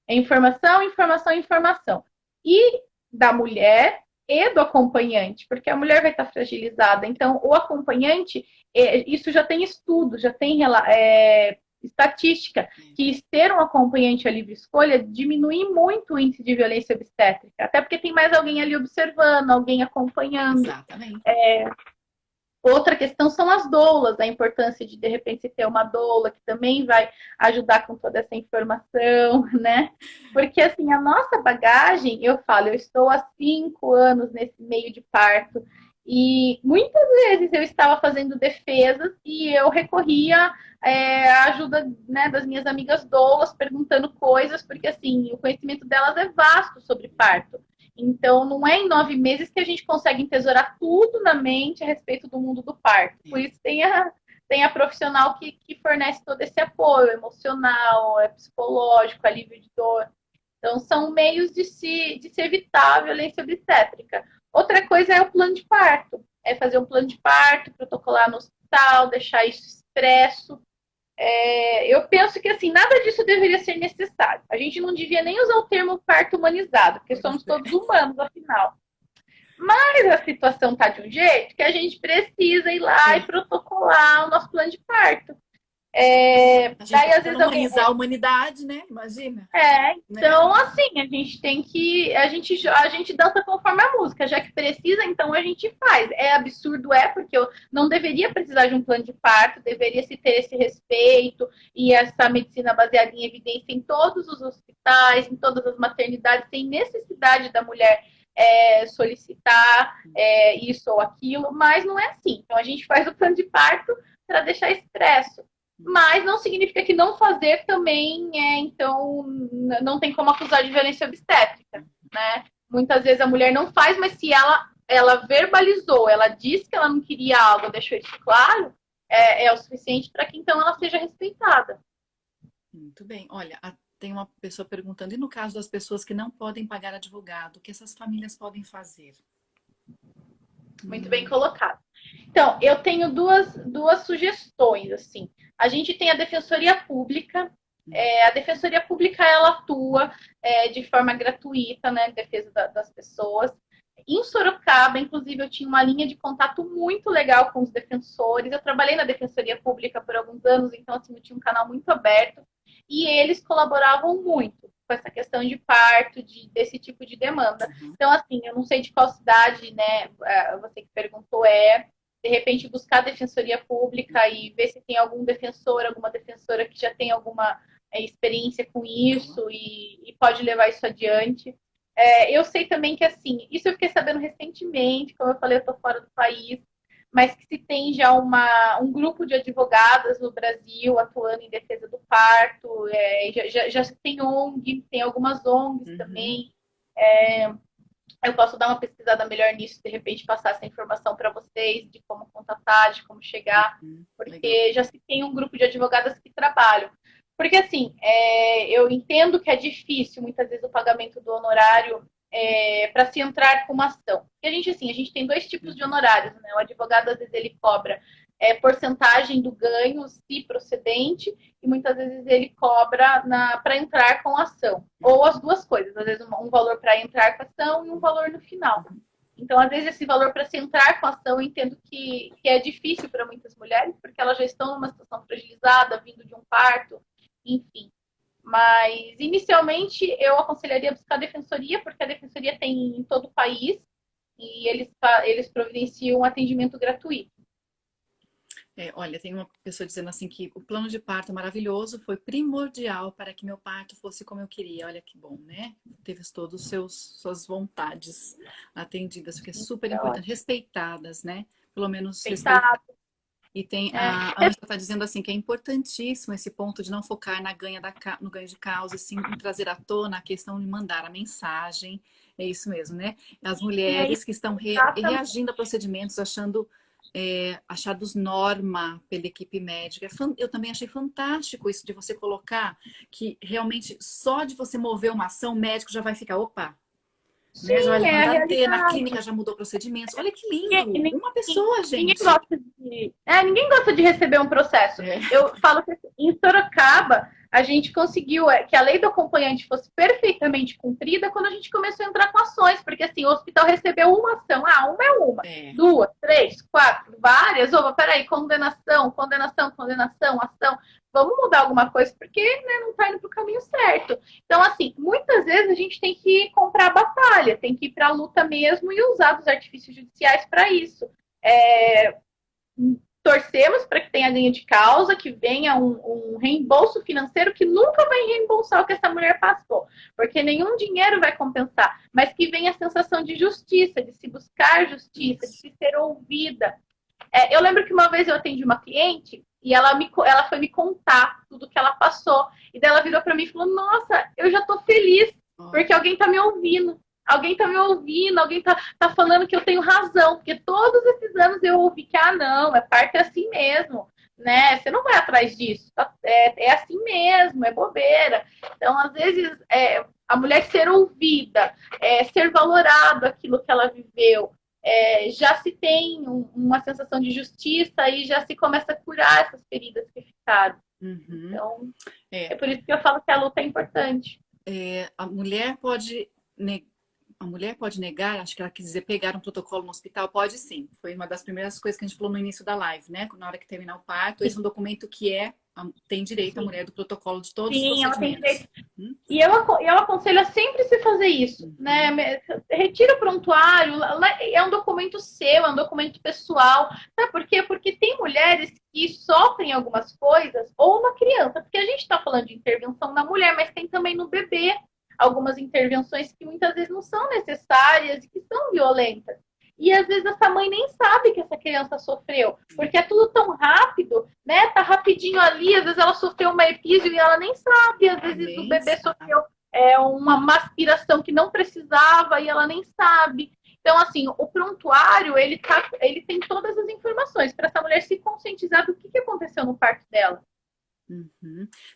É informação, informação, informação. E da mulher e do acompanhante, porque a mulher vai estar fragilizada. Então, o acompanhante, isso já tem estudo, já tem estatística, que ter um acompanhante a livre escolha diminui muito o índice de violência obstétrica. Até porque tem mais alguém ali observando, alguém acompanhando. Exatamente. Outra questão são as doulas, a importância de repente, ter uma doula que também vai ajudar com toda essa informação, né? Porque, assim, a nossa bagagem, eu falo, eu estou há 5 anos nesse meio de parto e muitas vezes eu estava fazendo defesas e eu recorria à ajuda, né, das minhas amigas doulas, perguntando coisas, porque, assim, o conhecimento delas é vasto sobre parto. Então, não é em 9 meses que a gente consegue entesourar tudo na mente a respeito do mundo do parto. Por isso tem a profissional que fornece todo esse apoio emocional, psicológico, alívio de dor. Então, são meios de se evitar a violência obstétrica. Outra coisa é o plano de parto. É fazer um plano de parto, protocolar no hospital, deixar isso expresso. Eu penso que, assim, nada disso deveria ser necessário. A gente não devia nem usar o termo parto humanizado, porque somos todos humanos, afinal. Mas a situação está de um jeito que a gente precisa ir lá e protocolar o nosso plano de parto. Daí, às vezes, humanizar a humanidade, né? Imagina. Então, assim, a gente tem que. A gente dança conforme a música, já que precisa, então a gente faz. É absurdo, porque eu não deveria precisar de um plano de parto, deveria se ter esse respeito e essa medicina baseada em evidência em todos os hospitais, em todas as maternidades, sem necessidade da mulher solicitar isso ou aquilo, mas não é assim. Então, a gente faz o plano de parto para deixar expresso. Mas não significa que não fazer também então não tem como acusar de violência obstétrica, né? Muitas vezes a mulher não faz, mas se ela verbalizou, ela disse que ela não queria algo, deixou isso claro, é o suficiente para que então ela seja respeitada. Muito bem. Olha, tem uma pessoa perguntando, e no caso das pessoas que não podem pagar advogado, o que essas famílias podem fazer? Muito bem colocado. Então, eu tenho duas sugestões, assim. A gente tem a Defensoria Pública. A Defensoria Pública, ela atua de forma gratuita, né, em defesa das pessoas. Em Sorocaba, inclusive, eu tinha uma linha de contato muito legal com os defensores. Eu trabalhei na Defensoria Pública por alguns anos, então, assim, eu tinha um canal muito aberto. E eles colaboravam muito com essa questão de parto, desse tipo de demanda. Então, assim, eu não sei de qual cidade, né, você que perguntou de repente, buscar a Defensoria Pública e ver se tem algum defensor, alguma defensora que já tem alguma experiência com isso e pode levar isso adiante. Eu sei também que, assim, isso eu fiquei sabendo recentemente, como eu falei, eu estou fora do país, mas que se tem já um grupo de advogadas no Brasil atuando em defesa do parto, já se tem ONG, tem algumas ONGs também. Eu posso dar uma pesquisada melhor nisso, de repente passar essa informação para vocês, de como contatar, de como chegar, porque legal. Já se tem um grupo de advogadas que trabalham. Porque, assim, eu entendo que é difícil, muitas vezes, o pagamento do honorário para se entrar com uma ação. Porque a gente tem dois tipos de honorários, né? O advogado, às vezes, ele cobra porcentagem do ganho, se procedente, e muitas vezes ele cobra para entrar com a ação. Ou as duas coisas, às vezes um valor para entrar com a ação e um valor no final. Então, às vezes, esse valor para se entrar com a ação, eu entendo que é difícil para muitas mulheres, porque elas já estão numa situação fragilizada, vindo de um parto, enfim. Mas, inicialmente, eu aconselharia buscar a defensoria, porque a defensoria tem em todo o país e eles providenciam um atendimento gratuito. Olha, tem uma pessoa dizendo assim que o plano de parto maravilhoso foi primordial para que meu parto fosse como eu queria. Olha que bom, né? Teve todas suas vontades atendidas, porque é super importante, respeitadas, né? Pelo menos respeitadas. E tem a Ângela está dizendo assim que é importantíssimo esse ponto de não focar no ganho de causa, sim, em trazer à tona a questão de mandar a mensagem. É isso mesmo, né? As mulheres que estão reagindo a procedimentos, achados norma pela equipe médica. Eu também achei fantástico isso de você colocar que realmente só de você mover uma ação, o médico já vai ficar, opa, sim, né? Já vai levantar na clínica, já mudou procedimentos. Olha que lindo! Uma pessoa, gente. Ninguém gosta de receber um processo. Eu falo que em Sorocaba a gente conseguiu que a lei do acompanhante fosse perfeitamente cumprida quando a gente começou a entrar com ações, porque assim, o hospital recebeu uma ação, uma é uma, 2, 3, 4, várias, peraí, condenação, ação, vamos mudar alguma coisa, porque não está indo para o caminho certo. Então, assim, muitas vezes a gente tem que comprar a batalha, tem que ir para a luta mesmo e usar dos artifícios judiciais para isso. Torcemos para que tenha ganho de causa, que venha um reembolso financeiro que nunca vai reembolsar o que essa mulher passou, porque nenhum dinheiro vai compensar, mas que venha a sensação de justiça, de se buscar justiça, de se ser ouvida. Eu lembro que uma vez eu atendi uma cliente e ela foi me contar tudo que ela passou, e daí ela virou para mim e falou, nossa, eu já tô feliz, porque alguém tá me ouvindo. Alguém tá me ouvindo, alguém tá falando que eu tenho razão, porque todos esses anos eu ouvi que, não, parto é assim mesmo, né? Você não vai atrás disso, é assim mesmo, é bobeira. Então, às vezes, a mulher ser ouvida, ser valorado aquilo que ela viveu, já se tem uma sensação de justiça e já se começa a curar essas feridas que ficaram. Então, é por isso que eu falo que a luta é importante. A mulher pode negar, acho que ela quis dizer pegar um protocolo no hospital? Pode sim. Foi uma das primeiras coisas que a gente falou no início da live, né? Na hora que terminar o parto, esse é um documento que tem direito a mulher do protocolo de todos os procedimentos. Ela tem direito. E eu aconselho a sempre se fazer isso, né? Retira o prontuário, é um documento seu, é um documento pessoal. Sabe por quê? Porque tem mulheres que sofrem algumas coisas, ou na criança, porque a gente está falando de intervenção na mulher, mas tem também no bebê algumas intervenções que muitas vezes não são necessárias e que são violentas. E às vezes essa mãe nem sabe que essa criança sofreu, porque é tudo tão rápido, né? Tá rapidinho ali, às vezes ela sofreu uma epísio e ela nem sabe, às vezes o bebê sofreu uma aspiração que não precisava e ela nem sabe. Então, assim, o prontuário, ele tem todas as informações para essa mulher se conscientizar do que aconteceu no parto dela.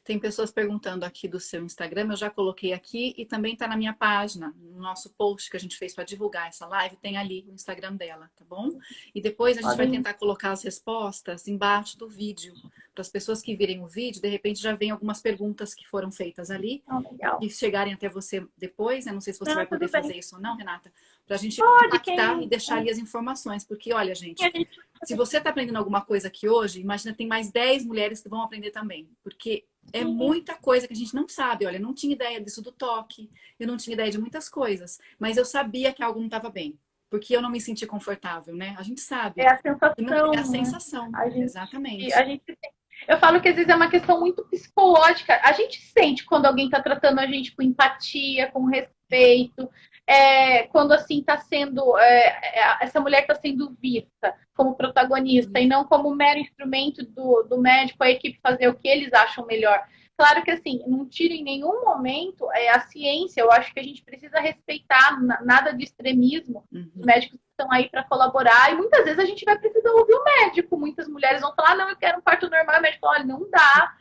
Tem pessoas perguntando aqui do seu Instagram, eu já coloquei aqui e também está na minha página, no nosso post que a gente fez para divulgar essa live, tem ali o Instagram dela, tá bom? E depois a gente vai tentar colocar as respostas embaixo do vídeo, para as pessoas que virem o vídeo, de repente já vem algumas perguntas que foram feitas ali, Legal. e chegarem até você depois, né? Não sei se você vai poder Tudo bem. fazer isso ou não, Renata, para a gente Pode, impactar e deixar ali as informações, porque olha, gente, se você está aprendendo alguma coisa aqui hoje, imagina tem mais 10 mulheres que vão aprender também, porque é muita coisa que a gente não sabe. Olha, eu não tinha ideia disso do toque, eu não tinha ideia de muitas coisas, mas eu sabia que algo não estava bem, porque eu não me senti confortável, né? A gente sabe. É a É a sensação, né? sensação, A gente, exatamente. a gente, eu falo que às vezes é uma questão muito psicológica. A gente sente quando alguém está tratando a gente com empatia, com respeito, quando assim está sendo essa mulher está sendo vista como protagonista e não como mero instrumento do médico, a equipe fazer o que eles acham melhor. Claro que assim, não tira em nenhum momento a ciência. Eu acho que a gente precisa respeitar nada de extremismo. Os médicos estão aí para colaborar e muitas vezes a gente vai precisar ouvir o médico. Muitas mulheres vão falar, não, eu quero um parto normal. O médico fala, olha, não dá.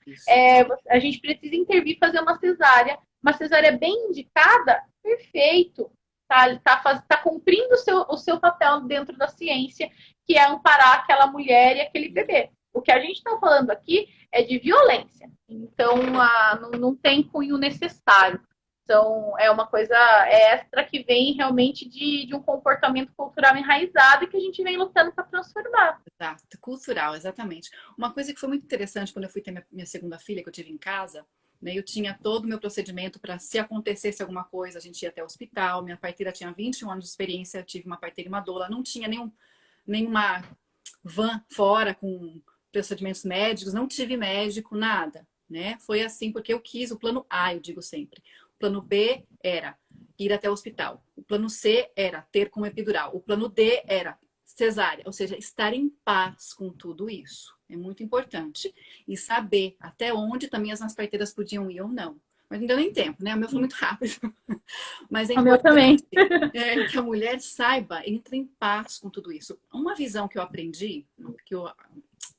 A gente precisa intervir, fazer uma cesárea. Uma cesárea bem indicada, perfeito. Tá cumprindo o seu papel dentro da ciência, que é amparar aquela mulher e aquele bebê. O que a gente está falando aqui é de violência. Então, não tem cunho necessário. Então, é uma coisa extra que vem realmente de um comportamento cultural enraizado e que a gente vem lutando para transformar. Exato, cultural, exatamente. Uma coisa que foi muito interessante quando eu fui ter minha segunda filha, que eu tive em casa, né, eu tinha todo o meu procedimento para, se acontecesse alguma coisa, a gente ia até o hospital. Minha parteira tinha 21 anos de experiência, eu tive uma parteira e uma doula, não tinha nenhuma van fora com procedimentos médicos, não tive médico, nada, né? Foi assim porque eu quis o plano A, eu digo sempre. O plano B era ir até o hospital. O plano C era ter como epidural. O plano D era cesárea, ou seja, estar em paz com tudo isso. É muito importante. E saber até onde também as parteiras podiam ir ou não. Mas não deu nem tempo, né? O meu foi muito rápido. Mas é O meu também. importante que a mulher saiba, entre em paz com tudo isso. Uma visão que eu aprendi, que eu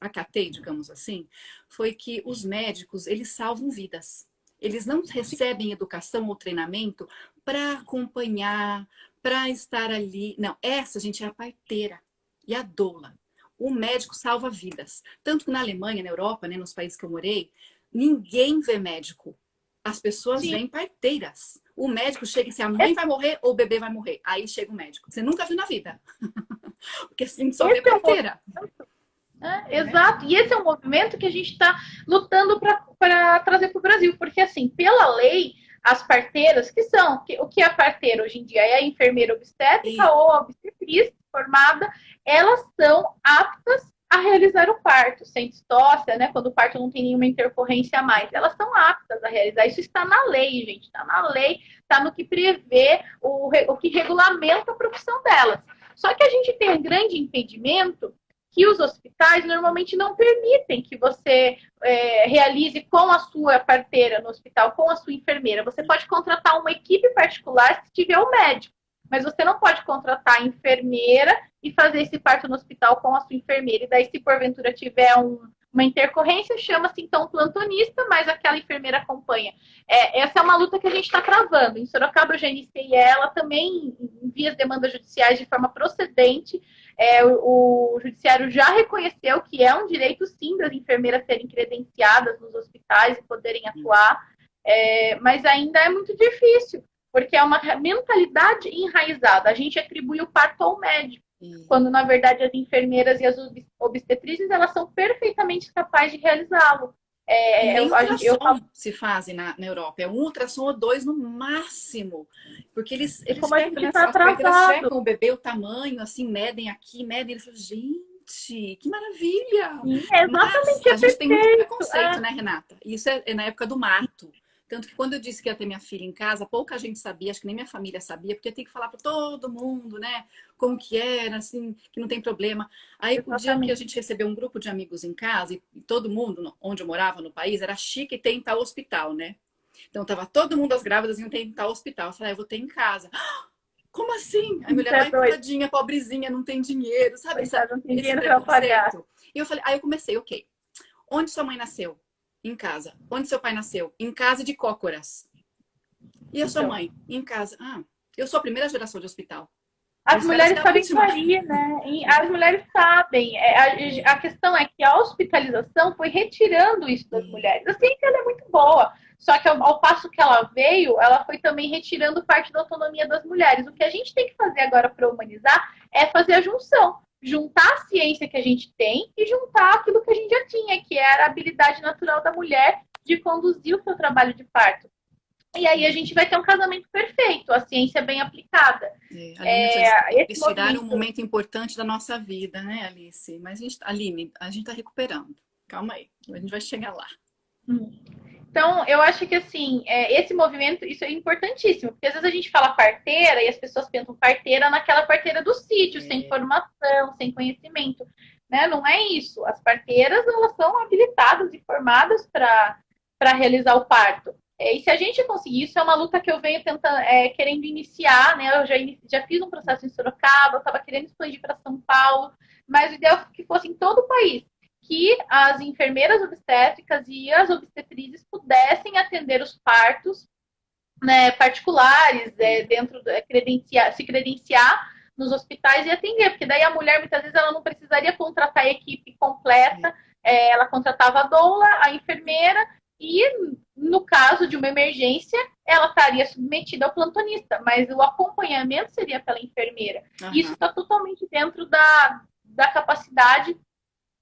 acatei, digamos assim, foi que os médicos, eles salvam vidas. Eles não recebem educação ou treinamento para acompanhar, para estar ali. Não, essa, gente, é a parteira e a doula. O médico salva vidas. Tanto que na Alemanha, na Europa, né, nos países que eu morei, ninguém vê médico. As pessoas Sim. veem parteiras. O médico chega e se a mãe vai morrer ou o bebê vai morrer. Aí chega o médico. Você nunca viu na vida. Porque assim só vê parteira. Exato. E esse é um movimento que a gente está lutando para trazer para o Brasil. Porque, assim, pela lei, as parteiras, o que é parteira hoje em dia? É a enfermeira obstétrica ou a obstetriz formada, elas são aptas a realizar o parto, sem distócia, né? Quando o parto não tem nenhuma intercorrência a mais. Elas são aptas a realizar. Isso está na lei, gente. Está na lei, está no que prevê, o que regulamenta a profissão delas. Só que a gente tem um grande impedimento que os hospitais normalmente não permitem que você realize com a sua parteira no hospital, com a sua enfermeira. Você pode contratar uma equipe particular se tiver um médico, mas você não pode contratar a enfermeira e fazer esse parto no hospital com a sua enfermeira. E daí, se porventura tiver uma intercorrência, chama-se então plantonista, mas aquela enfermeira acompanha. Essa é uma luta que a gente está travando. Em Sorocaba, eu já iniciei ela, também envia as demandas judiciais de forma procedente. O judiciário já reconheceu que é um direito, sim, das enfermeiras serem credenciadas nos hospitais e poderem atuar, mas ainda é muito difícil, porque é uma mentalidade enraizada. A gente atribui o parto ao médico, quando, na verdade, as enfermeiras e as obstetrizes, elas são perfeitamente capazes de realizá-lo. Nem ultrassom se fazem na Europa. É um ultrassom ou dois no máximo. Porque eles checam, né? As parteiras checam o bebê, o tamanho, assim, medem aqui, medem. Eles falam, gente, que maravilha! Sim, exatamente. Mas a gente tem muito preconceito, né, Renata? Isso é na época do mato. Tanto que quando eu disse que ia ter minha filha em casa, pouca gente sabia, acho que nem minha família sabia, porque eu tinha que falar para todo mundo, né? Como que era, assim, que não tem problema. Aí, o dia que a gente recebeu um grupo de amigos em casa, e todo mundo, onde eu morava no país, era chique ter em tal hospital, né? Então, tava todo mundo, as grávidas, iam ter em tal hospital. Eu falei, eu vou ter em casa. Como assim? A mulher vai coitadinha, pobrezinha, não tem dinheiro, sabe? Não tem dinheiro para pagar. E eu falei, aí eu comecei, ok. Onde sua mãe nasceu? Em casa. Onde seu pai nasceu? Em casa de Cócoras. E a sua mãe? Em casa. Ah, eu sou a primeira geração de hospital. As mulheres sabem parir, né? As mulheres sabem. A questão é que a hospitalização foi retirando isso das mulheres. A ciência ela é muito boa, só que ao passo que ela veio, ela foi também retirando parte da autonomia das mulheres. O que a gente tem que fazer agora para humanizar é fazer a junção. Juntar a ciência que a gente tem e juntar aquilo que a gente já tinha, que era a habilidade natural da mulher de conduzir o seu trabalho de parto. E aí a gente vai ter um casamento perfeito, a ciência bem aplicada. Eles tiraram um momento importante da nossa vida, né, Alice? Mas Aline, a gente está recuperando. Calma aí, a gente vai chegar lá. Então, eu acho que assim, esse movimento, isso é importantíssimo, porque às vezes a gente fala parteira e as pessoas pensam parteira naquela parteira do sítio, sem formação, sem conhecimento. Né? Não é isso. As parteiras, elas são habilitadas e formadas para realizar o parto. E se a gente conseguir, isso é uma luta que eu venho tentando, querendo iniciar, né? Eu já fiz um processo em Sorocaba, eu estava querendo expandir para São Paulo, mas o ideal é que fosse em todo o país, que as enfermeiras obstétricas e as obstetrizes pudessem atender os partos, né, particulares, se credenciar nos hospitais e atender, porque daí a mulher, muitas vezes, ela não precisaria contratar a equipe completa, ela contratava a doula, a enfermeira, e no caso de uma emergência, ela estaria submetida ao plantonista, mas o acompanhamento seria pela enfermeira. Isso está totalmente dentro da capacidade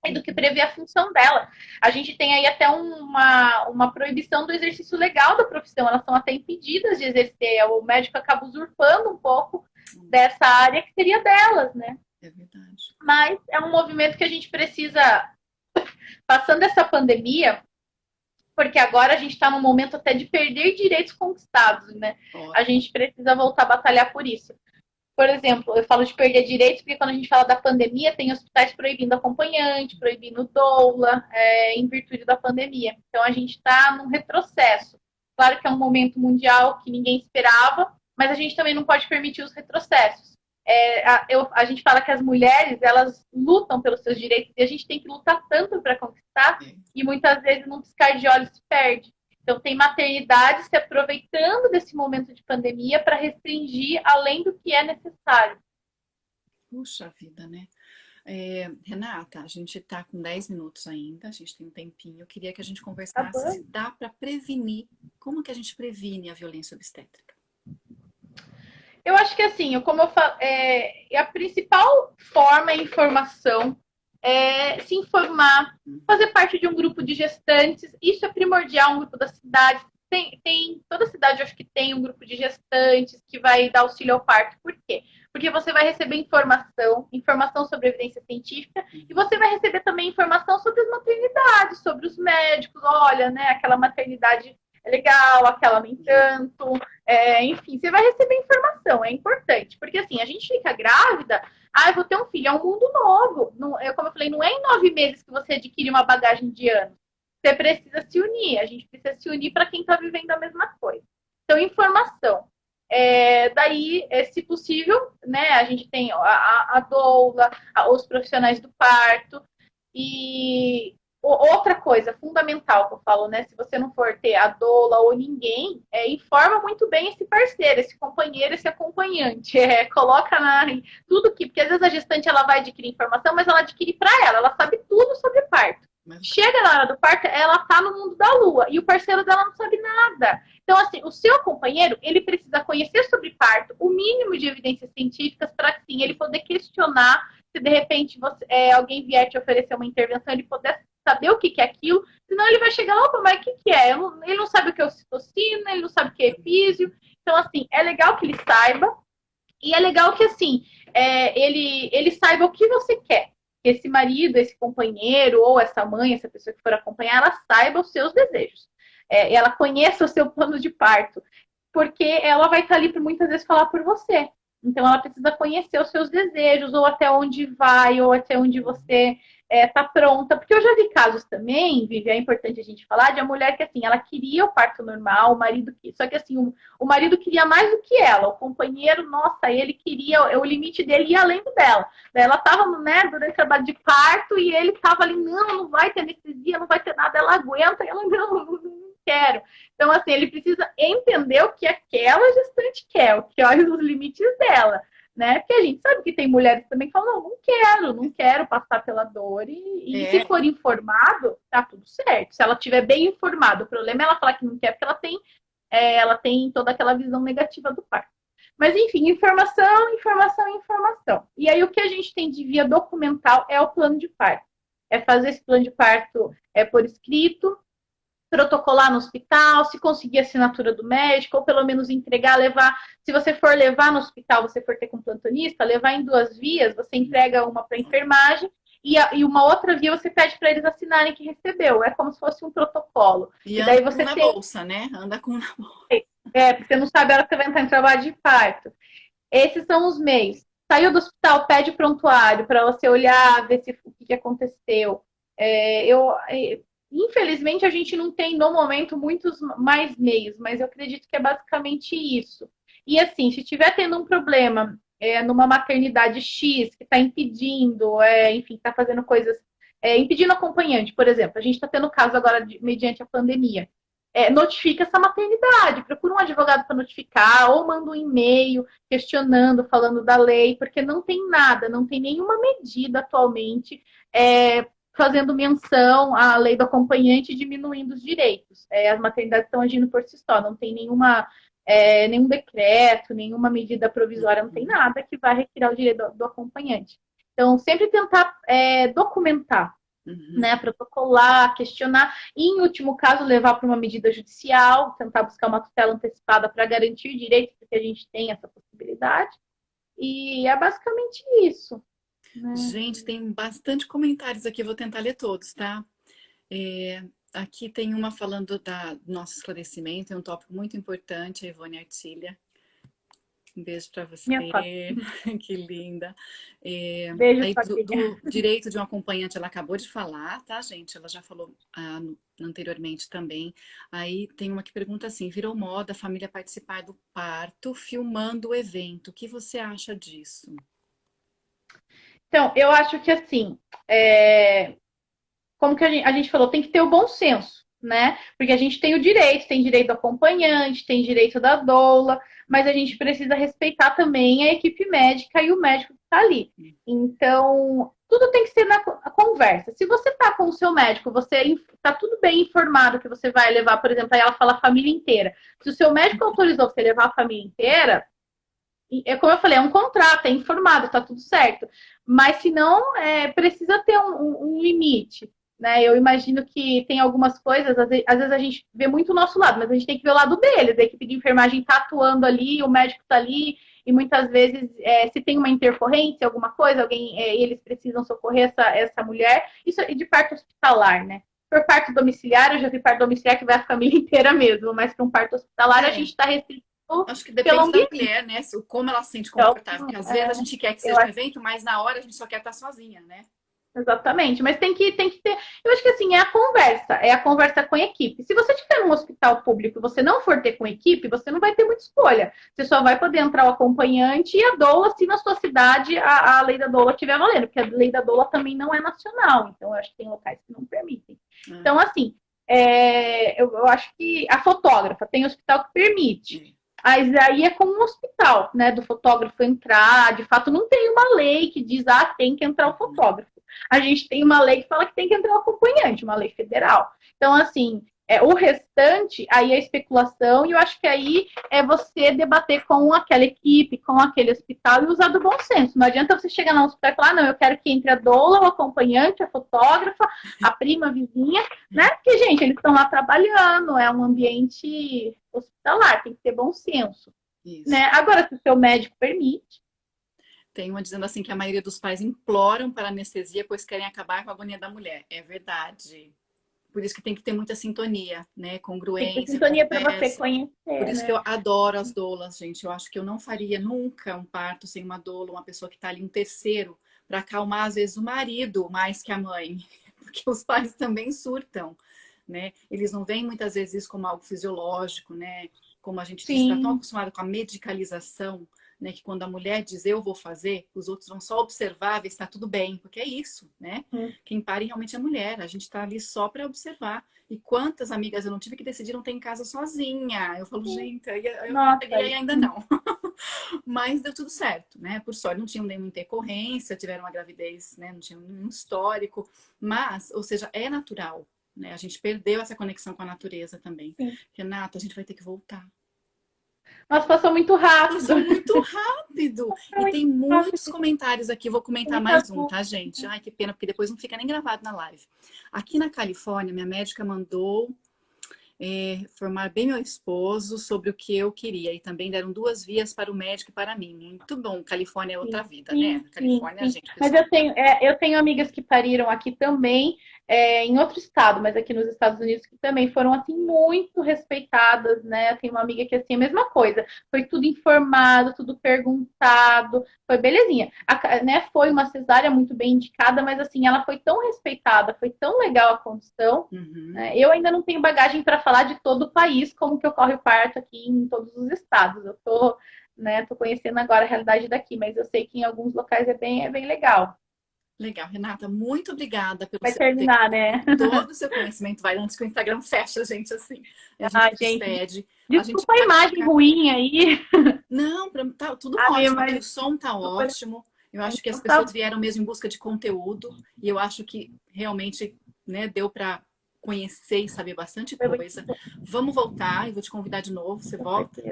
e do que prevê a função dela. A gente tem aí até uma proibição do exercício legal da profissão, elas são até impedidas de exercer, o médico acaba usurpando um pouco dessa área que seria delas, né? É verdade. Mas é um movimento que a gente precisa, passando essa pandemia, porque agora a gente está num momento até de perder direitos conquistados, né? A gente precisa voltar a batalhar por isso. Por exemplo, eu falo de perder direitos porque quando a gente fala da pandemia, tem hospitais proibindo acompanhante, proibindo doula, em virtude da pandemia. Então, a gente está num retrocesso. Claro que é um momento mundial que ninguém esperava, mas a gente também não pode permitir os retrocessos. A gente fala que as mulheres, elas lutam pelos seus direitos e a gente tem que lutar tanto para conquistar e muitas vezes num piscar de olhos se perde. Então, tem maternidades se aproveitando desse momento de pandemia para restringir além do que é necessário. Puxa vida, né? Renata, a gente está com 10 minutos ainda, a gente tem um tempinho. Eu queria que a gente conversasse se dá para prevenir. Como que a gente previne a violência obstétrica? Eu acho que assim, como eu falo, a principal forma é informação, se informar, fazer parte de um grupo de gestantes, isso é primordial, um grupo da cidade. Toda cidade, eu acho que tem um grupo de gestantes que vai dar auxílio ao parto. Por quê? Porque você vai receber informação sobre evidência científica, e você vai receber também informação sobre as maternidades, sobre os médicos. Olha, né, aquela maternidade é legal, aquela nem tanto. Enfim, você vai receber informação, é importante. Porque assim, a gente fica grávida, eu vou ter um filho, é um mundo novo. Não, como eu falei, não é em 9 meses que você adquire uma bagagem de anos. Você precisa se unir, a gente precisa se unir para quem está vivendo a mesma coisa. Então, informação. Daí, se possível, né, a gente tem a doula, os profissionais do parto. E outra coisa fundamental que eu falo, né, se você não for ter a doula ou ninguém, informa muito bem esse parceiro, esse companheiro, esse acompanhante. Coloca tudo porque às vezes a gestante ela vai adquirir informação, mas ela adquire para ela sabe tudo sobre parto. Chega na hora do parto, ela tá no mundo da lua e o parceiro dela não sabe nada. Então, assim, o seu companheiro, ele precisa conhecer sobre parto, o mínimo de evidências científicas para que, sim, ele poder questionar, se de repente alguém vier te oferecer uma intervenção, ele poder saber o que é aquilo, senão ele vai chegar lá, opa, mas o que é? Ele não sabe o que é ocitocina, ele não sabe o que é efísio. Então, assim, é legal que ele saiba, e é legal que, assim, ele saiba o que você quer. Que esse marido, esse companheiro, ou essa mãe, essa pessoa que for acompanhar, ela saiba os seus desejos. Ela conheça o seu plano de parto, porque ela vai estar ali para muitas vezes falar por você. Então, ela precisa conhecer os seus desejos, ou até onde vai, ou até onde você está pronta. Porque eu já vi casos também, Vivi, é importante a gente falar, de a mulher que, assim, ela queria o parto normal, o marido queria. Só que, assim, o marido queria mais do que ela. O companheiro, nossa, ele queria, o limite dele ia além do dela. Ela estava, né, durante o trabalho de parto, e ele estava ali, não vai ter anestesia, não vai ter nada. Ela aguenta, e ela, não quero. Então, assim, ele precisa entender o que aquela gestante quer, quais os limites dela. né? Porque a gente sabe que tem mulheres também que falam, não quero passar pela dor. E se for informado, tá tudo certo. Se ela estiver bem informada, o problema é ela falar que não quer, porque ela tem toda aquela visão negativa do parto. Mas, enfim, informação, informação, informação. E aí, o que a gente tem de via documental é o plano de parto. É fazer esse plano de parto por escrito, protocolar no hospital, se conseguir assinatura do médico, ou pelo menos entregar, levar. Se você for levar no hospital, você for ter com plantonista, levar em 2 vias, você entrega uma para a enfermagem e uma outra via você pede para eles assinarem que recebeu. É como se fosse um protocolo. E anda daí com você na tem. bolsa, né? Anda com na bolsa. Porque você não sabe a hora que você vai entrar em trabalho de parto. Esses são os meios. Saiu do hospital, pede prontuário para você olhar, ver se, o que aconteceu. Infelizmente, a gente não tem, no momento, muitos mais meios, mas eu acredito que é basicamente isso. E assim, se estiver tendo um problema numa maternidade X, que está impedindo, enfim, está fazendo coisas, impedindo acompanhante, por exemplo, a gente está tendo caso agora, mediante a pandemia, notifica essa maternidade, procura um advogado para notificar, ou manda um e-mail questionando, falando da lei, porque não tem nada, não tem nenhuma medida atualmente fazendo menção à lei do acompanhante e diminuindo os direitos. As maternidades estão agindo por si só, não tem nenhum decreto, nenhuma medida provisória, não tem nada que vai retirar o direito do acompanhante. Então, sempre tentar documentar, né, protocolar, questionar, e, em último caso, levar para uma medida judicial, tentar buscar uma tutela antecipada para garantir direitos, porque a gente tem essa possibilidade. E é basicamente isso. Gente, tem bastante comentários aqui, vou tentar ler todos, tá? Aqui tem uma falando do nosso esclarecimento, é um tópico muito importante, a Ivone Artilha. Um beijo para você, que linda. Beijo, aí, do direito de um acompanhante, ela acabou de falar, tá, gente? Ela já falou anteriormente também. Aí tem uma que pergunta assim: virou moda a família participar do parto filmando o evento. O que você acha disso? Então, eu acho que assim, como que a gente falou, tem que ter o bom senso, né? Porque a gente tem direito do acompanhante, tem direito da doula, mas a gente precisa respeitar também a equipe médica e o médico que está ali. Então, tudo tem que ser na conversa. Se você está com o seu médico, você está tudo bem informado que você vai levar, por exemplo, aí ela fala a família inteira. Se o seu médico autorizou você levar a família inteira, como eu falei, é um contrato, é informado, tá tudo certo. Mas se não, precisa ter um limite. Né? Eu imagino que tem algumas coisas, às vezes a gente vê muito o nosso lado, mas a gente tem que ver o lado deles. A equipe de enfermagem está atuando ali, o médico está ali, e muitas vezes, se tem uma intercorrência, alguma coisa, eles precisam socorrer essa mulher. Isso é de parto hospitalar, né? Por parto domiciliar, eu já vi parto domiciliar que vai a família inteira mesmo, mas para um parto hospitalar a gente está restrito. Acho que depende da mulher, né? Como ela se sente confortável. Porque às vezes a gente quer que seja um evento, mas na hora a gente só quer estar sozinha, né? Exatamente, mas tem que ter. Eu acho que assim, é a conversa com a equipe. Se você estiver num hospital público e você não for ter com equipe, você não vai ter muita escolha. Você só vai poder entrar o acompanhante e a doula, se na sua cidade a lei da doula estiver valendo, porque a lei da doula também não é nacional, então eu acho que tem locais que não permitem. Então, assim, eu acho que a fotógrafa tem hospital que permite. Mas aí é como um hospital, né? Do fotógrafo entrar, de fato, não tem uma lei que diz, tem que entrar o fotógrafo. A gente tem uma lei que fala que tem que entrar o acompanhante, uma lei federal. Então, assim, o restante, aí é especulação, e eu acho que aí é você debater com aquela equipe, com aquele hospital e usar do bom senso. Não adianta você chegar no hospital e falar, não, eu quero que entre a doula, o acompanhante, a fotógrafa, a prima, a vizinha, né? Porque, gente, eles estão lá trabalhando, é um ambiente hospitalar, tem que ter bom senso. Né? Agora, se o seu médico permite. Tem uma dizendo assim que a maioria dos pais imploram para anestesia, pois querem acabar com a agonia da mulher. É verdade. Por isso que tem que ter muita sintonia, né? Congruência. Tem que ter sintonia para você conhecer. Por isso né? que eu adoro as doulas, gente. Eu acho que eu não faria nunca um parto sem uma doula, uma pessoa que está ali, um terceiro, para acalmar, às vezes, o marido mais que a mãe. Porque os pais também surtam, né? Eles não veem muitas vezes isso como algo fisiológico, né? Como a gente diz, está tão acostumado com a medicalização, né, que quando a mulher diz eu vou fazer, os outros vão só observar, ver se está tudo bem, porque é isso, né? Quem pare realmente é a mulher, a gente está ali só para observar. E quantas amigas eu não tive que decidiram ter em casa sozinha? Eu falo, gente, eu ainda não. Mas deu tudo certo, né? Por sorte, não tinham nenhuma intercorrência, tiveram uma gravidez, né? Não tinham nenhum histórico. Mas, ou seja, é natural, né? A gente perdeu essa conexão com a natureza também. Sim. Renata, a gente vai ter que voltar. Mas passou muito rápido. Passou muito rápido. E tem muitos comentários aqui. Vou comentar mais um, tá, gente? Ai, que pena, porque depois não fica nem gravado na live. Aqui na Califórnia, minha médica mandou formar bem meu esposo sobre o que eu queria. E também deram 2 vias para o médico e para mim. Muito bom. Califórnia é outra vida, né? Califórnia, sim. gente. Mas eu tenho amigas que pariram aqui também, em outro estado, mas aqui nos Estados Unidos, que também foram, assim, muito respeitadas, né? Eu tenho uma amiga que, assim, a mesma coisa. Foi tudo informado, tudo perguntado, foi belezinha. Né, foi uma cesárea muito bem indicada, mas, assim, ela foi tão respeitada, foi tão legal a condição. Uhum. Né? Eu ainda não tenho bagagem para falar de todo o país, como que ocorre o parto aqui em todos os estados. Eu tô, né, tô conhecendo agora a realidade daqui, mas eu sei que em alguns locais é bem legal. Legal, Renata, muito obrigada pelo Vai seu terminar, né? todo o seu conhecimento. Vai antes que o Instagram feche a gente assim. A gente se Gente, despede. A gente desculpa a vai imagem ficar... ruim aí. Não, tá tudo Ai, ótimo. Aqui o mas... som tá ótimo. Eu acho que as Então pessoas tá... vieram mesmo em busca de conteúdo e eu acho que realmente, né, deu para conhecer e saber bastante coisa. Vamos voltar, eu vou te convidar de novo. Você volta?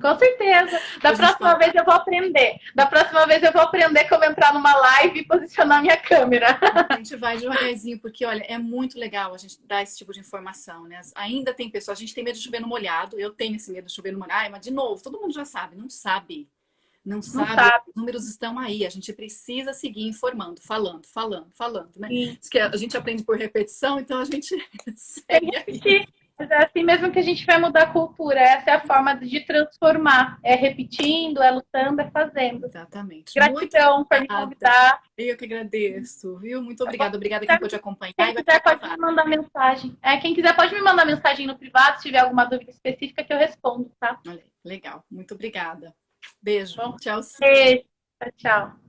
Com certeza. Da Depois a gente próxima fala. vez eu vou aprender. Da próxima vez eu vou aprender como entrar numa live e posicionar minha câmera. A gente vai devagarzinho, porque, olha, é muito legal a gente dar esse tipo de informação, né? Ainda tem pessoas, a gente tem medo de chover no molhado, eu tenho esse medo de chover no molhado. Ai, mas, de novo, todo mundo já sabe, não sabe. Não Não sabe, sabe. os números estão aí, a gente precisa seguir informando, falando, né? Sim. Diz que a gente aprende por repetição, então a gente Tem que segue aí. repetir. Mas é assim mesmo que a gente vai mudar a cultura. Essa é a forma de transformar. É repetindo, é lutando, é fazendo. Exatamente. Muito Gratidão por me obrigada. convidar. Eu que agradeço, viu? Muito obrigada. Obrigada quem pôde acompanhar Quem e vai quiser ficar pode me gravado. mandar mensagem. Quem quiser pode me mandar mensagem no privado se tiver alguma dúvida específica que eu respondo, tá? Olha, legal. Muito obrigada. Beijo. Bom, Tchau. beijo. Tchau.